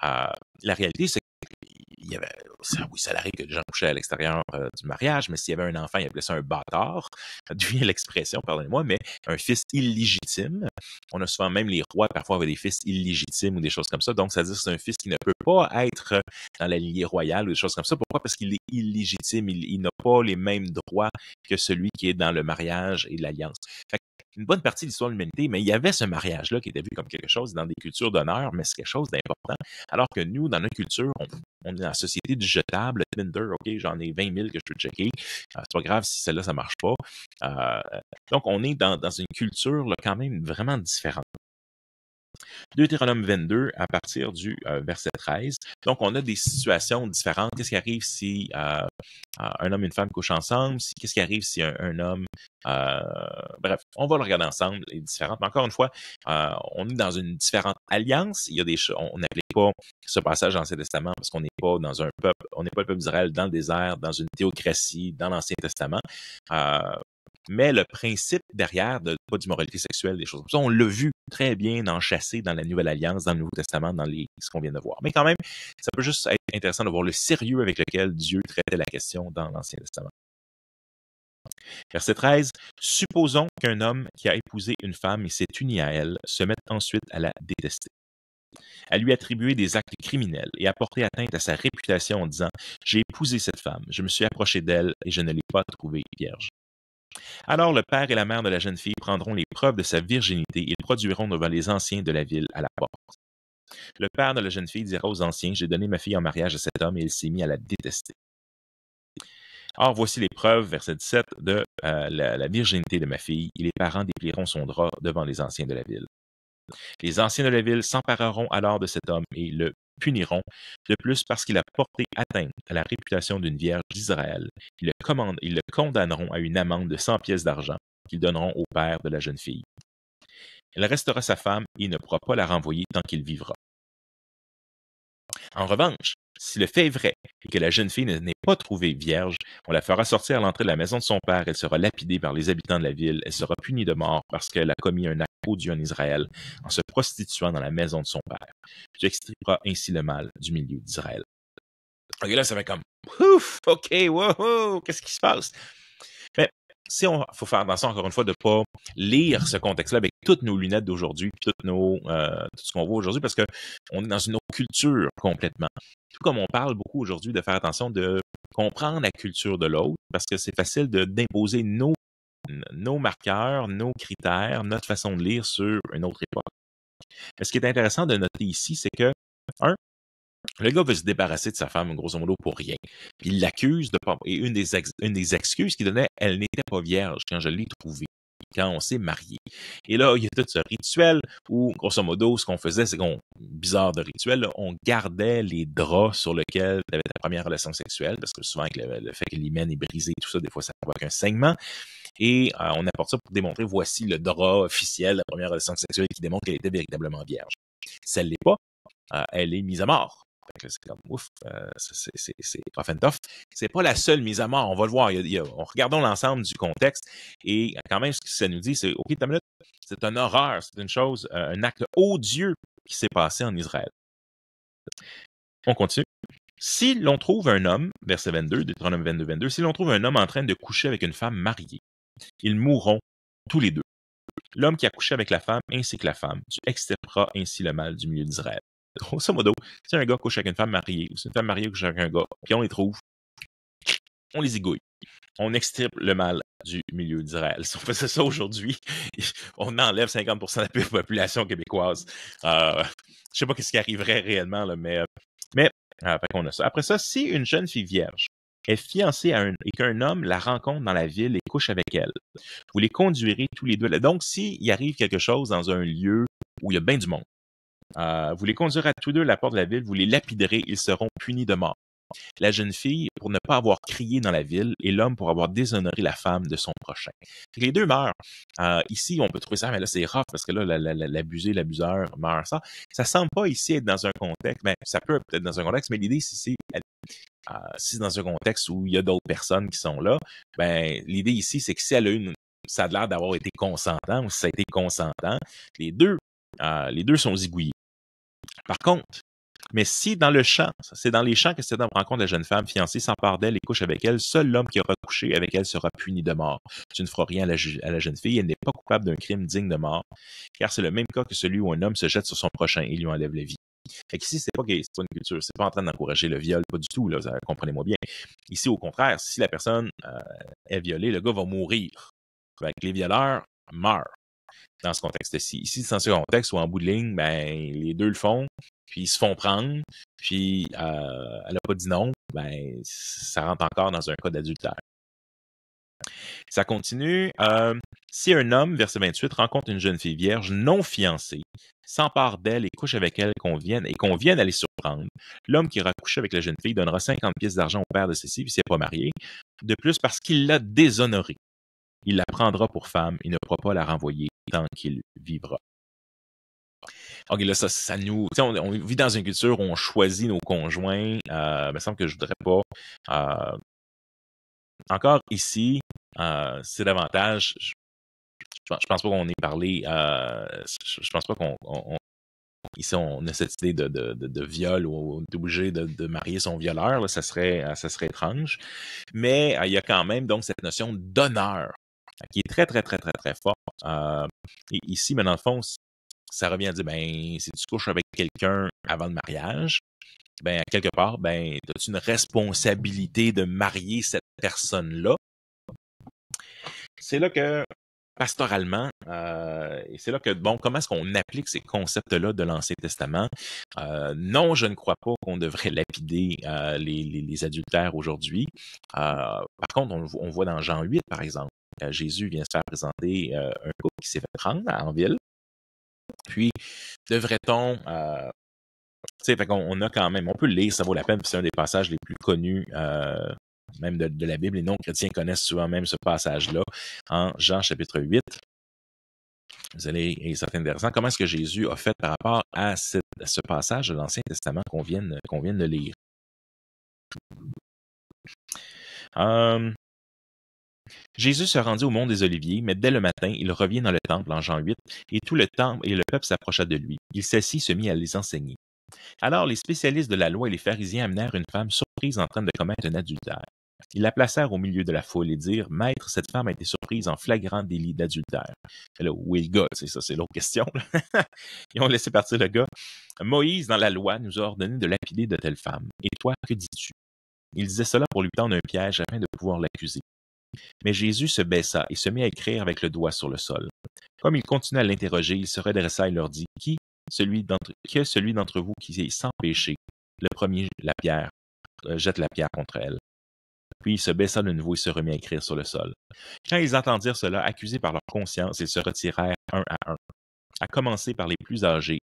La réalité, c'est qu'il y avait, oui, ça arrive que les gens couchaient à l'extérieur du mariage, mais s'il y avait un enfant, il appelait ça un bâtard, d'où vient l'expression, pardonnez-moi, mais un fils illégitime. On a souvent même les rois, parfois, avaient des fils illégitimes ou des choses comme ça. Donc, ça veut dire que c'est un fils qui ne peut pas être dans la lignée royale ou des choses comme ça. Pourquoi? Parce qu'il est illégitime. Il n'a pas les mêmes droits que celui qui est dans le mariage et l'alliance. Une bonne partie de l'histoire de l'humanité, mais il y avait ce mariage-là qui était vu comme quelque chose dans des cultures d'honneur, mais c'est quelque chose d'important. Alors que nous, dans notre culture, on est dans la société du jetable, Tinder, OK, j'en ai 20 000 que je peux checker. C'est pas grave si celle-là, ça marche pas. Donc, on est dans une culture là, quand même vraiment différente. Deutéronome 22 à partir du verset 13. Donc, on a des situations différentes. Qu'est-ce qui arrive si un homme et une femme couchent ensemble? Qu'est-ce qui arrive si un homme... bref, on va le regarder ensemble, les différentes. Mais encore une fois, on est dans une différente alliance. Il y a des choses, on n'applique pas ce passage dans l'Ancien Testament parce qu'on n'est pas dans un peuple, on n'est pas le peuple d'Israël dans le désert, dans une théocratie, dans l'Ancien Testament. Mais le principe derrière de pas d'immoralité sexuelle, des choses comme ça, on l'a vu très bien enchâssé dans la Nouvelle Alliance, dans le Nouveau Testament, dans ce qu'on vient de voir. Mais quand même, ça peut juste être intéressant de voir le sérieux avec lequel Dieu traitait la question dans l'Ancien Testament. Verset 13. Supposons qu'un homme qui a épousé une femme et s'est uni à elle se mette ensuite à la détester, à lui attribuer des actes criminels et à porter atteinte à sa réputation en disant « J'ai épousé cette femme, je me suis approché d'elle et je ne l'ai pas trouvée vierge. » Alors le père et la mère de la jeune fille prendront les preuves de sa virginité et le produiront devant les anciens de la ville à la porte. Le père de la jeune fille dira aux anciens, j'ai donné ma fille en mariage à cet homme et il s'est mis à la détester. Or, voici les preuves, verset 17, de la virginité de ma fille, et les parents déplieront son drap devant les anciens de la ville. Les anciens de la ville s'empareront alors de cet homme et le puniront, de plus parce qu'il a porté atteinte à la réputation d'une vierge d'Israël. Ils le condamneront à une amende de 100 pièces d'argent qu'ils donneront au père de la jeune fille. Elle restera sa femme et ne pourra pas la renvoyer tant qu'il vivra. En revanche, si le fait est vrai et que la jeune fille n'est pas trouvée vierge, on la fera sortir à l'entrée de la maison de son père. Elle sera lapidée par les habitants de la ville. Elle sera punie de mort parce qu'elle a commis un acte odieux en Israël en se prostituant dans la maison de son père. Tu extirperas ainsi le mal du milieu d'Israël. Ok, là, ça fait comme, ouf, ok, wow, qu'est-ce qui se passe? Mais si on faut faire attention, encore une fois, de ne pas lire ce contexte-là avec toutes nos lunettes d'aujourd'hui, tout ce qu'on voit aujourd'hui, parce qu'on est dans une autre culture complètement. Tout comme on parle beaucoup aujourd'hui de faire attention de comprendre la culture de l'autre, parce que c'est facile d'imposer nos marqueurs, nos critères, notre façon de lire sur une autre époque. Mais ce qui est intéressant de noter ici, c'est que, un, le gars veut se débarrasser de sa femme, grosso modo, pour rien. Puis il l'accuse de pas. Et une des excuses qu'il donnait, elle n'était pas vierge quand je l'ai trouvée, quand on s'est mariés. Et là, il y a tout ce rituel où, grosso modo, ce qu'on faisait, c'est bizarre de rituel, là, on gardait les draps sur lesquels tu avais ta première relation sexuelle, parce que souvent, avec le fait que l'hymen est brisé, tout ça, des fois, ça provoque un saignement. Et on apporte ça pour démontrer, voici le drap officiel de la première relation sexuelle qui démontre qu'elle était véritablement vierge. Si elle ne l'est pas, elle est mise à mort. C'est comme ouf, c'est rough and tough. C'est pas la seule mise à mort, on va le voir. Regardons l'ensemble du contexte et quand même, ce que ça nous dit, c'est OK, t'as une minute, c'est une horreur, c'est une chose, un acte odieux qui s'est passé en Israël. On continue. Si l'on trouve un homme, verset 22, Deutéronome 22, si l'on trouve un homme en train de coucher avec une femme mariée, ils mourront tous les deux. L'homme qui a couché avec la femme ainsi que la femme, tu extirperas ainsi le mal du milieu d'Israël. Grosso modo, si un gars couche avec une femme mariée, ou si une femme mariée couche avec un gars, puis on les trouve, on les égouille. On extirpe le mal du milieu d'Israël. Si on faisait ça aujourd'hui, on enlève 50% de la population québécoise. Je sais pas ce qui arriverait réellement, là, mais fait qu'on a ça. Après ça, si une jeune fille vierge est fiancée et qu'un homme la rencontre dans la ville et couche avec elle, vous les conduirez tous les deux. Donc, s'il arrive quelque chose dans un lieu où il y a bien du monde, vous les conduirez tous deux à la porte de la ville, vous les lapiderez, ils seront punis de mort. La jeune fille pour ne pas avoir crié dans la ville et l'homme pour avoir déshonoré la femme de son prochain. Les deux meurent. Ici, on peut trouver ça, mais là, c'est rough parce que là, l'abusé, l'abuseur meurt. Ça semble pas ici être dans un contexte, ben, ça peut être dans un contexte, mais l'idée, si c'est dans un contexte où il y a d'autres personnes qui sont là, ben, l'idée ici, c'est que si elle a ça a l'air d'avoir été consentant ou si ça a été consentant, les deux sont zigouillés. Par contre, mais si dans le champ, c'est dans les champs que cet homme rencontre la jeune femme fiancée, s'empare d'elle et couche avec elle, seul l'homme qui aura couché avec elle sera puni de mort. Tu ne feras rien à la jeune fille, elle n'est pas coupable d'un crime digne de mort, car c'est le même cas que celui où un homme se jette sur son prochain et lui enlève la vie. Fait qu'ici, c'est pas une culture, c'est pas en train d'encourager le viol, pas du tout, là, comprenez-moi bien. Ici, au contraire, si la personne est violée, le gars va mourir. Fait que les violeurs meurent dans ce contexte-ci. Ici, c'est dans ce contexte où, en bout de ligne, ben, les deux le font, puis ils se font prendre, puis elle n'a pas dit non, ben, ça rentre encore dans un cas d'adultère. Ça continue. Si un homme, verset 28, rencontre une jeune fille vierge non fiancée, s'empare d'elle et couche avec elle qu'on vienne aller surprendre, l'homme qui aura couché avec la jeune fille donnera 50 pièces d'argent au père de celle-ci, puis s'il n'est pas marié. De plus, parce qu'il l'a déshonorée, il la prendra pour femme et ne pourra pas la renvoyer tant qu'il vivra. OK, là, ça nous... On vit dans une culture où on choisit nos conjoints. Il me semble que je voudrais pas... encore ici, c'est davantage... Je pense pas qu'on ait parlé... je pense pas qu'on... Ici, on a cette idée de viol ou d'obligé de marier son violeur. Là, ça serait étrange. Mais il y a quand même donc cette notion d'honneur qui est très, très, très, très, très forte. Et ici, mais dans le fond, ça revient à dire, ben, si tu couches avec quelqu'un avant le mariage, ben, à quelque part, ben, as-tu une responsabilité de marier cette personne-là? C'est là que, pastoralement, et c'est là que, bon, comment est-ce qu'on applique ces concepts-là de l'Ancien Testament? Non, je ne crois pas qu'on devrait lapider les adultères aujourd'hui. Par contre, on voit dans Jean 8, par exemple, Jésus vient se faire présenter un couple qui s'est fait prendre en ville. Puis, devrait-on... fait qu'on a quand même... On peut le lire, ça vaut la peine, c'est un des passages les plus connus même de la Bible. Les non-chrétiens connaissent souvent même ce passage-là en Jean chapitre 8. et c'est intéressant, comment est-ce que Jésus a fait par rapport à ce passage de l'Ancien Testament qu'on vient de lire? Euh, Jésus se rendit au mont des Oliviers, mais dès le matin, il revient dans le temple en Jean 8, et tout le temple et le peuple s'approcha de lui. Il s'assit, se mit à les enseigner. Alors les spécialistes de la loi et les pharisiens amenèrent une femme surprise en train de commettre un adultère. Ils la placèrent au milieu de la foule et dirent: Maître, cette femme a été surprise en flagrant délit d'adultère. Là, où est le gars? C'est ça, c'est l'autre question. Ils ont laissé partir le gars. Moïse, dans la loi, nous a ordonné de lapider de telles femmes. Et toi, que dis-tu? Il disait cela pour lui tendre un piège afin de pouvoir l'accuser. Mais Jésus se baissa et se mit à écrire avec le doigt sur le sol. Comme il continuait à l'interroger, il se redressa et leur dit: celui d'entre vous qui est sans péché, le premier jette la pierre contre elle. Puis il se baissa de nouveau et se remit à écrire sur le sol. Quand ils entendirent cela, accusés par leur conscience, ils se retirèrent un, à commencer par les plus âgés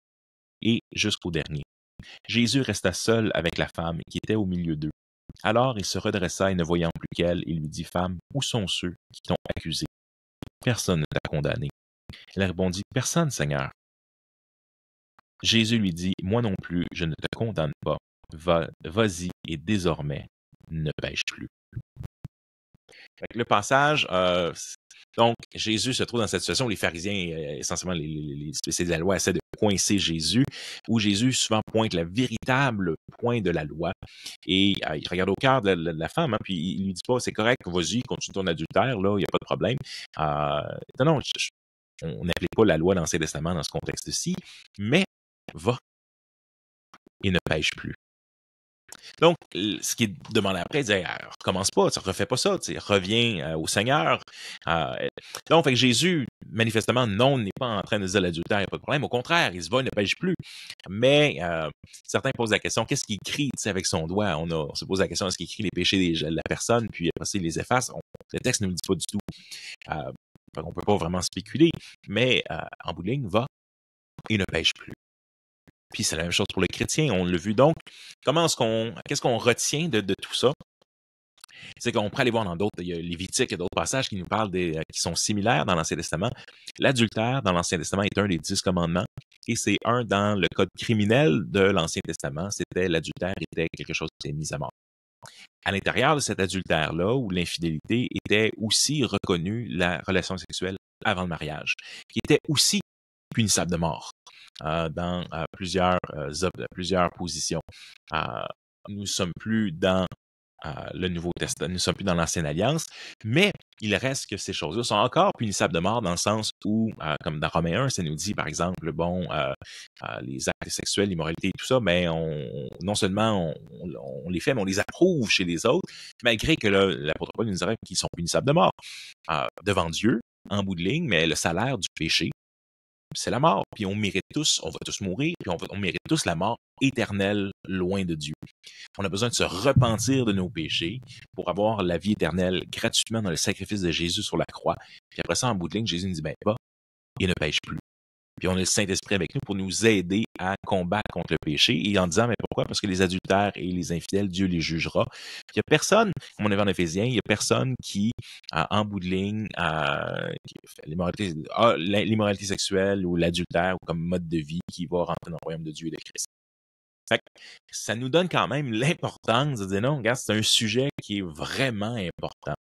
et jusqu'au dernier. Jésus resta seul avec la femme qui était au milieu d'eux. Alors il se redressa et ne voyant plus qu'elle, il lui dit: Femme, où sont ceux qui t'ont accusé? Personne ne t'a condamné. Elle répondit: Personne, Seigneur. Jésus lui dit: Moi non plus, je ne te condamne pas. Vas-y et désormais, ne pêche plus. Le passage, donc Jésus se trouve dans cette situation où les pharisiens, essentiellement les spécialistes de la loi, essaient de coincer Jésus, où Jésus souvent pointe le véritable point de la loi. Et il regarde au cœur de la femme, hein, puis il lui dit pas: c'est correct, vas-y, continue ton adultère, là, il n'y a pas de problème. Non, on n'applique pas la loi dans l'Ancien Testament dans ce contexte-ci, mais va et ne pêche plus. Donc, ce qui est demandé après, c'est: recommence pas, tu refais pas ça, reviens au Seigneur. Donc, fait que Jésus, manifestement, non, n'est pas en train de dire l'adultère, il n'y a pas de problème. Au contraire, il se va, il ne pêche plus. Mais certains posent la question: qu'est-ce qu'il écrit avec son doigt? On se pose la question: est-ce qu'il écrit les péchés de la personne, puis après ça, il les efface? Le texte ne nous le dit pas du tout. On ne peut pas vraiment spéculer, mais en bout de ligne, va et ne pêche plus. Puis c'est la même chose pour le chrétien, on l'a vu. Donc, qu'est-ce qu'on retient de tout ça? C'est qu'on pourrait aller voir dans d'autres, il y a Lévitique, il y a d'autres passages qui nous parlent qui sont similaires dans l'Ancien Testament. L'adultère dans l'Ancien Testament est un des 10 commandements, et c'est un dans le code criminel de l'Ancien Testament. L'adultère était quelque chose qui était mis à mort. À l'intérieur de cet adultère-là, où l'infidélité était aussi reconnue la relation sexuelle avant le mariage, qui était aussi punissable de mort dans plusieurs positions. Nous ne sommes plus dans le Nouveau Testament, nous ne sommes plus dans l'Ancienne Alliance, mais il reste que ces choses-là sont encore punissables de mort dans le sens où, comme dans Romains 1, ça nous dit, par exemple, les actes sexuels, l'immoralité et tout ça, mais non seulement on les fait, mais on les approuve chez les autres, malgré que l'apôtre Paul nous dirait qu'ils sont punissables de mort devant Dieu, en bout de ligne, mais le salaire du péché, c'est la mort. Puis on va tous mourir, puis on mérite tous la mort éternelle loin de Dieu. On a besoin de se repentir de nos péchés pour avoir la vie éternelle gratuitement dans le sacrifice de Jésus sur la croix. Puis après ça, en bout de ligne, Jésus nous dit: va et ne pêche plus. Puis on a le Saint-Esprit avec nous pour nous aider à combattre contre le péché. Et en disant: mais pourquoi? Parce que les adultères et les infidèles, Dieu les jugera. Il n'y a personne, comme on est en Éphésiens, il n'y a personne qui, en bout de ligne, l'immoralité sexuelle ou l'adultère ou comme mode de vie qui va rentrer dans le royaume de Dieu et de Christ. Ça nous donne quand même l'importance de dire: non, regarde, c'est un sujet qui est vraiment important.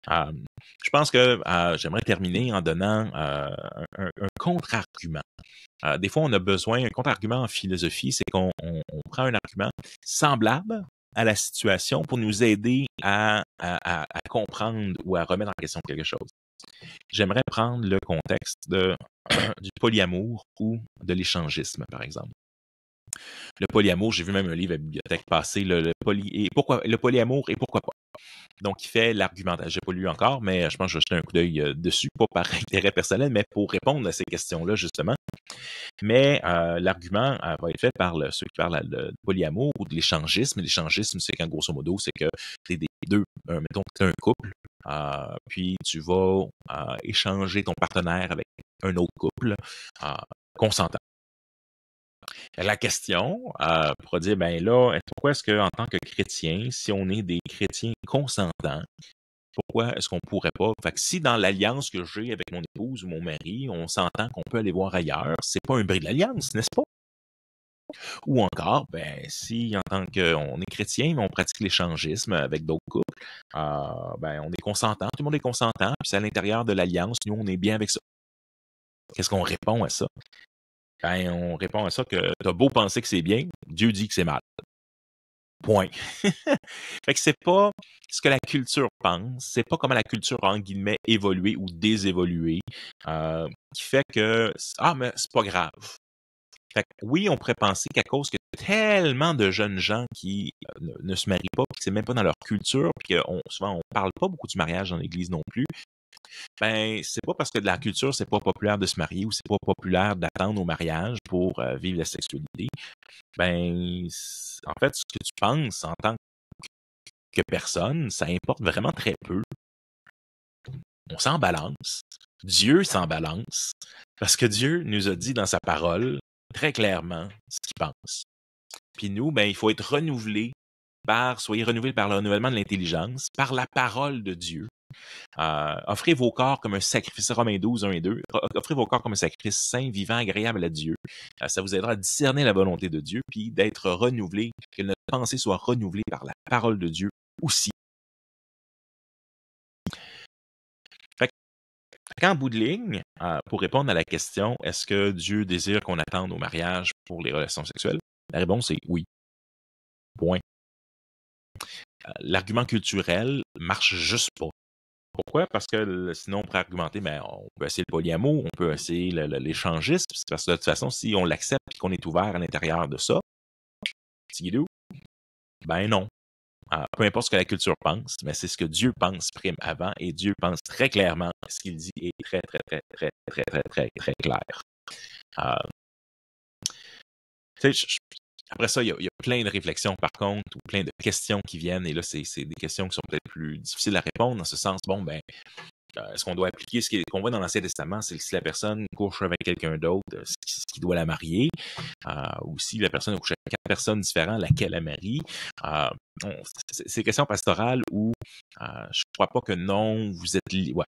Je pense que j'aimerais terminer en donnant un contre-argument. Des fois, on a besoin, un contre-argument en philosophie, c'est qu'on prend un argument semblable à la situation pour nous aider à comprendre ou à remettre en question quelque chose. J'aimerais prendre le contexte du polyamour ou de l'échangisme, par exemple. Le polyamour, j'ai vu même un livre à la bibliothèque passer, le polyamour et pourquoi pas. Donc, il fait l'argumentation. Je n'ai pas lu encore, mais je pense que je vais jeter un coup d'œil dessus, pas par intérêt personnel, mais pour répondre à ces questions-là, justement. Mais l'argument va être fait par ceux qui parlent de polyamour ou de l'échangisme. L'échangisme, c'est quand, grosso modo, c'est que tu es des deux, mettons que tu es un couple, puis tu vas échanger ton partenaire avec un autre couple consentant. La question pourra dire: ben là, pourquoi est-ce qu'en tant que chrétien, si on est des chrétiens consentants, Pourquoi est-ce qu'on pourrait pas? Fait que si dans l'alliance que j'ai avec mon épouse ou mon mari, on s'entend qu'on peut aller voir ailleurs, c'est pas un bris de l'alliance, n'est-ce pas? Ou encore, ben, si en tant qu'on est chrétien, mais on pratique l'échangisme avec d'autres couples, ben, on est consentant, tout le monde est consentant, puis c'est à l'intérieur de l'alliance, nous, on est bien avec ça. Qu'est-ce qu'on répond à ça? Ben, on répond à ça que t'as beau penser que c'est bien, Dieu dit que c'est mal. Point. Fait que c'est pas ce que la culture pense, c'est pas comment la culture a, en guillemets, évolué ou désévolué, qui fait que, ah, mais c'est pas grave. Fait que oui, on pourrait penser qu'à cause que tellement de jeunes gens qui ne se marient pas, puis que c'est même pas dans leur culture, puis que souvent on parle pas beaucoup du mariage dans l'Église non plus, ben c'est pas parce que de la culture c'est pas populaire de se marier ou c'est pas populaire d'attendre au mariage pour vivre la sexualité. Ben en fait, ce que tu penses en tant que personne, ça importe vraiment très peu. On s'en balance. Dieu s'en balance. Parce que Dieu nous a dit dans sa parole très clairement ce qu'il pense. Puis nous, ben, il faut être soyez renouvelés par le renouvellement de l'intelligence, par la parole de Dieu. Offrez vos corps comme un sacrifice, Romains 12, 1 et 2, offrez vos corps comme un sacrifice saint, vivant, agréable à Dieu. Ça vous aidera à discerner la volonté de Dieu, puis d'être renouvelé, que notre pensée soit renouvelée par la parole de Dieu aussi. Fait qu'en bout de ligne, pour répondre à la question, est-ce que Dieu désire qu'on attende au mariage pour les relations sexuelles? La réponse est oui. Point. L'argument culturel marche juste pas. Pourquoi? Parce que sinon, on pourrait argumenter, mais on peut essayer le polyamour, on peut essayer l'échangisme, parce que de toute façon, si on l'accepte et qu'on est ouvert à l'intérieur de ça, tigidou, ben non. Peu importe ce que la culture pense, mais c'est ce que Dieu pense prime avant, et Dieu pense très clairement, ce qu'il dit est très, très, très, très, très, très, très, très clair. Après ça, il y a plein de réflexions, par contre, ou plein de questions qui viennent, et là, c'est des questions qui sont peut-être plus difficiles à répondre, dans ce sens, bon, ben, est-ce qu'on doit appliquer ce qu'on voit dans l'Ancien Testament, c'est que si la personne couche avec quelqu'un d'autre, ce qui doit la marier, ou si la personne a couché avec 4 personnes différentes, laquelle la marie. C'est des questions pastorales où je crois pas que non, vous êtes liés. Ouais.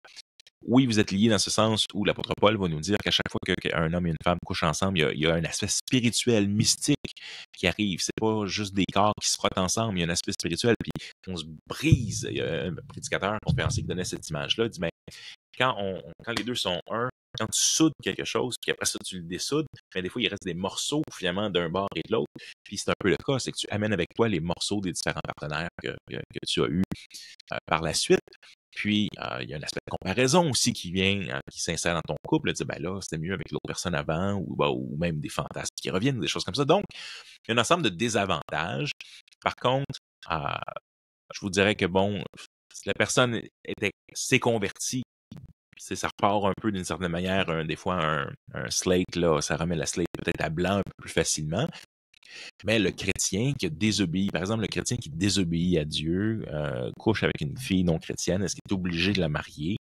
Oui, vous êtes liés dans ce sens où l'apôtre Paul va nous dire qu'à chaque fois qu'un homme et une femme couchent ensemble, il y a un aspect spirituel, mystique qui arrive. C'est pas juste des corps qui se frottent ensemble, il y a un aspect spirituel, puis on se brise. Il y a un prédicateur, un conférencier qui donnait cette image-là, il dit, ben, quand les deux sont un, quand tu soudes quelque chose, puis après ça, tu le dessoudes, mais des fois, il reste des morceaux, finalement, d'un bord et de l'autre. Puis c'est un peu le cas, c'est que tu amènes avec toi les morceaux des différents partenaires que tu as eus par la suite. Puis, il y a un aspect de comparaison aussi qui vient, qui s'insère dans ton couple, de dire, ben là, c'était mieux avec l'autre personne avant, ou même des fantasmes qui reviennent, ou des choses comme ça. Donc, il y a un ensemble de désavantages. Par contre, je vous dirais que, bon, si la personne s'est convertie, ça repart un peu d'une certaine manière, des fois, un slate, là, ça remet la slate peut-être à blanc un peu plus facilement. Mais le chrétien qui a désobéi, par exemple, le chrétien qui désobéit à Dieu, couche avec une fille non chrétienne, est-ce qu'il est obligé de la marier?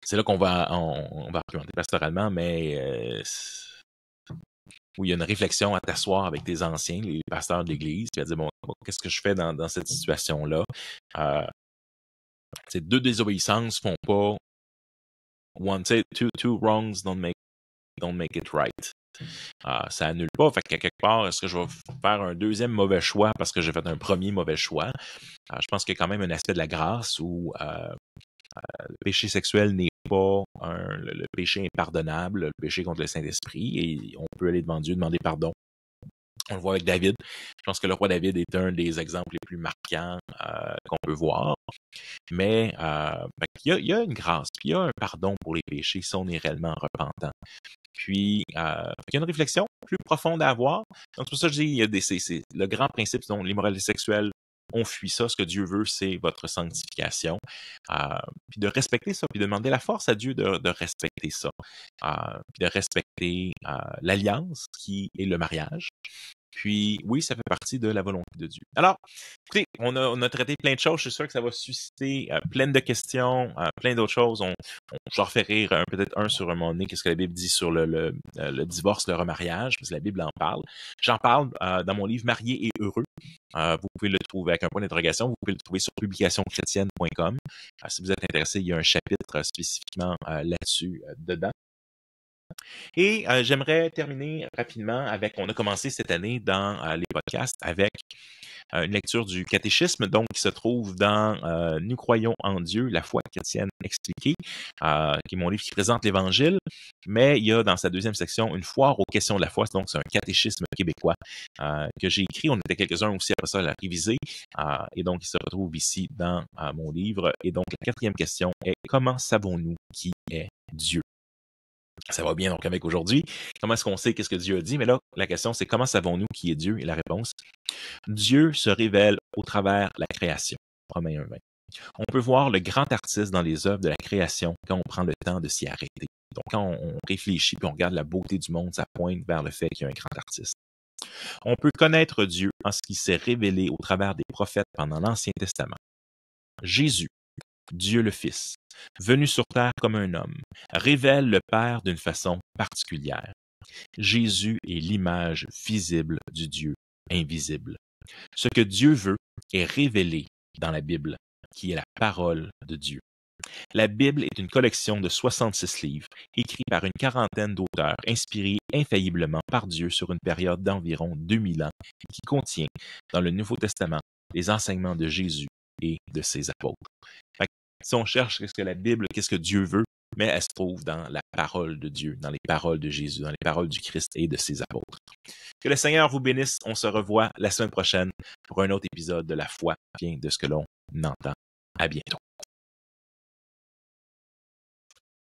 C'est là qu'on va argumenter pastoralement, mais où il y a une réflexion à t'asseoir avec tes anciens, les pasteurs de l'Église, puis à dire, bon, qu'est-ce que je fais dans cette situation-là? Ces deux désobéissances font pas two wrongs don't make it right. Ça annule pas. Fait qu'à quelque part, est-ce que je vais faire un deuxième mauvais choix parce que j'ai fait un premier mauvais choix? Je pense qu'il y a quand même un aspect de la grâce où le péché sexuel n'est pas le péché impardonnable, le péché contre le Saint-Esprit, et on peut aller devant Dieu demander pardon. On le voit avec David. Je pense que le roi David est un des exemples les plus marquants qu'on peut voir. Mais il y a une grâce, puis il y a un pardon pour les péchés si on est réellement repentant. Puis, il y a une réflexion plus profonde à avoir. Donc, c'est pour ça que je dis, il y a c'est le grand principe, dont l'immoralité sexuelle, on fuit ça. Ce que Dieu veut, c'est votre sanctification. Puis de respecter ça, puis de demander la force à Dieu de respecter ça. Puis de respecter l'alliance qui est le mariage. Puis oui, ça fait partie de la volonté de Dieu. Alors, écoutez, on a traité plein de choses. Je suis sûr que ça va susciter plein de questions, plein d'autres choses. Je vais refaire rire peut-être un sur un moment donné, qu'est-ce que la Bible dit sur le divorce, le remariage, parce que la Bible en parle. J'en parle dans mon livre Mariés et heureux. Vous pouvez le trouver avec un point d'interrogation. Vous pouvez le trouver sur publicationchrétienne.com. Si vous êtes intéressé, il y a un chapitre spécifiquement là-dessus dedans. Et j'aimerais terminer rapidement avec, on a commencé cette année dans les podcasts avec une lecture du catéchisme, donc qui se trouve dans Nous croyons en Dieu, la foi chrétienne expliquée, qui est mon livre qui présente l'Évangile, mais il y a dans sa deuxième section une foire aux questions de la foi, donc c'est un catéchisme québécois que j'ai écrit, on était quelques-uns aussi après ça à la réviser, et donc il se retrouve ici dans mon livre, et donc la quatrième question est « Comment savons-nous qui est Dieu ?» Ça va bien donc avec aujourd'hui. Comment est-ce qu'on sait qu'est-ce que Dieu a dit? Mais là, la question, c'est comment savons-nous qui est Dieu? Et la réponse, Dieu se révèle au travers de la création. Romains 1:20. On peut voir le grand artiste dans les œuvres de la création quand on prend le temps de s'y arrêter. Donc, quand on réfléchit puis on regarde la beauté du monde, ça pointe vers le fait qu'il y a un grand artiste. On peut connaître Dieu en ce qui s'est révélé au travers des prophètes pendant l'Ancien Testament. Jésus, Dieu le Fils, venu sur terre comme un homme, révèle le Père d'une façon particulière. Jésus est l'image visible du Dieu invisible. Ce que Dieu veut est révélé dans la Bible, qui est la parole de Dieu. La Bible est une collection de 66 livres, écrits par une quarantaine d'auteurs, inspirés infailliblement par Dieu sur une période d'environ 2000 ans, qui contient, dans le Nouveau Testament, les enseignements de Jésus et de ses apôtres. Si on cherche qu'est-ce que la Bible, qu'est-ce que Dieu veut, mais elle se trouve dans la parole de Dieu, dans les paroles de Jésus, dans les paroles du Christ et de ses apôtres. Que le Seigneur vous bénisse. On se revoit la semaine prochaine pour un autre épisode de La foi vient de ce que l'on entend. À bientôt.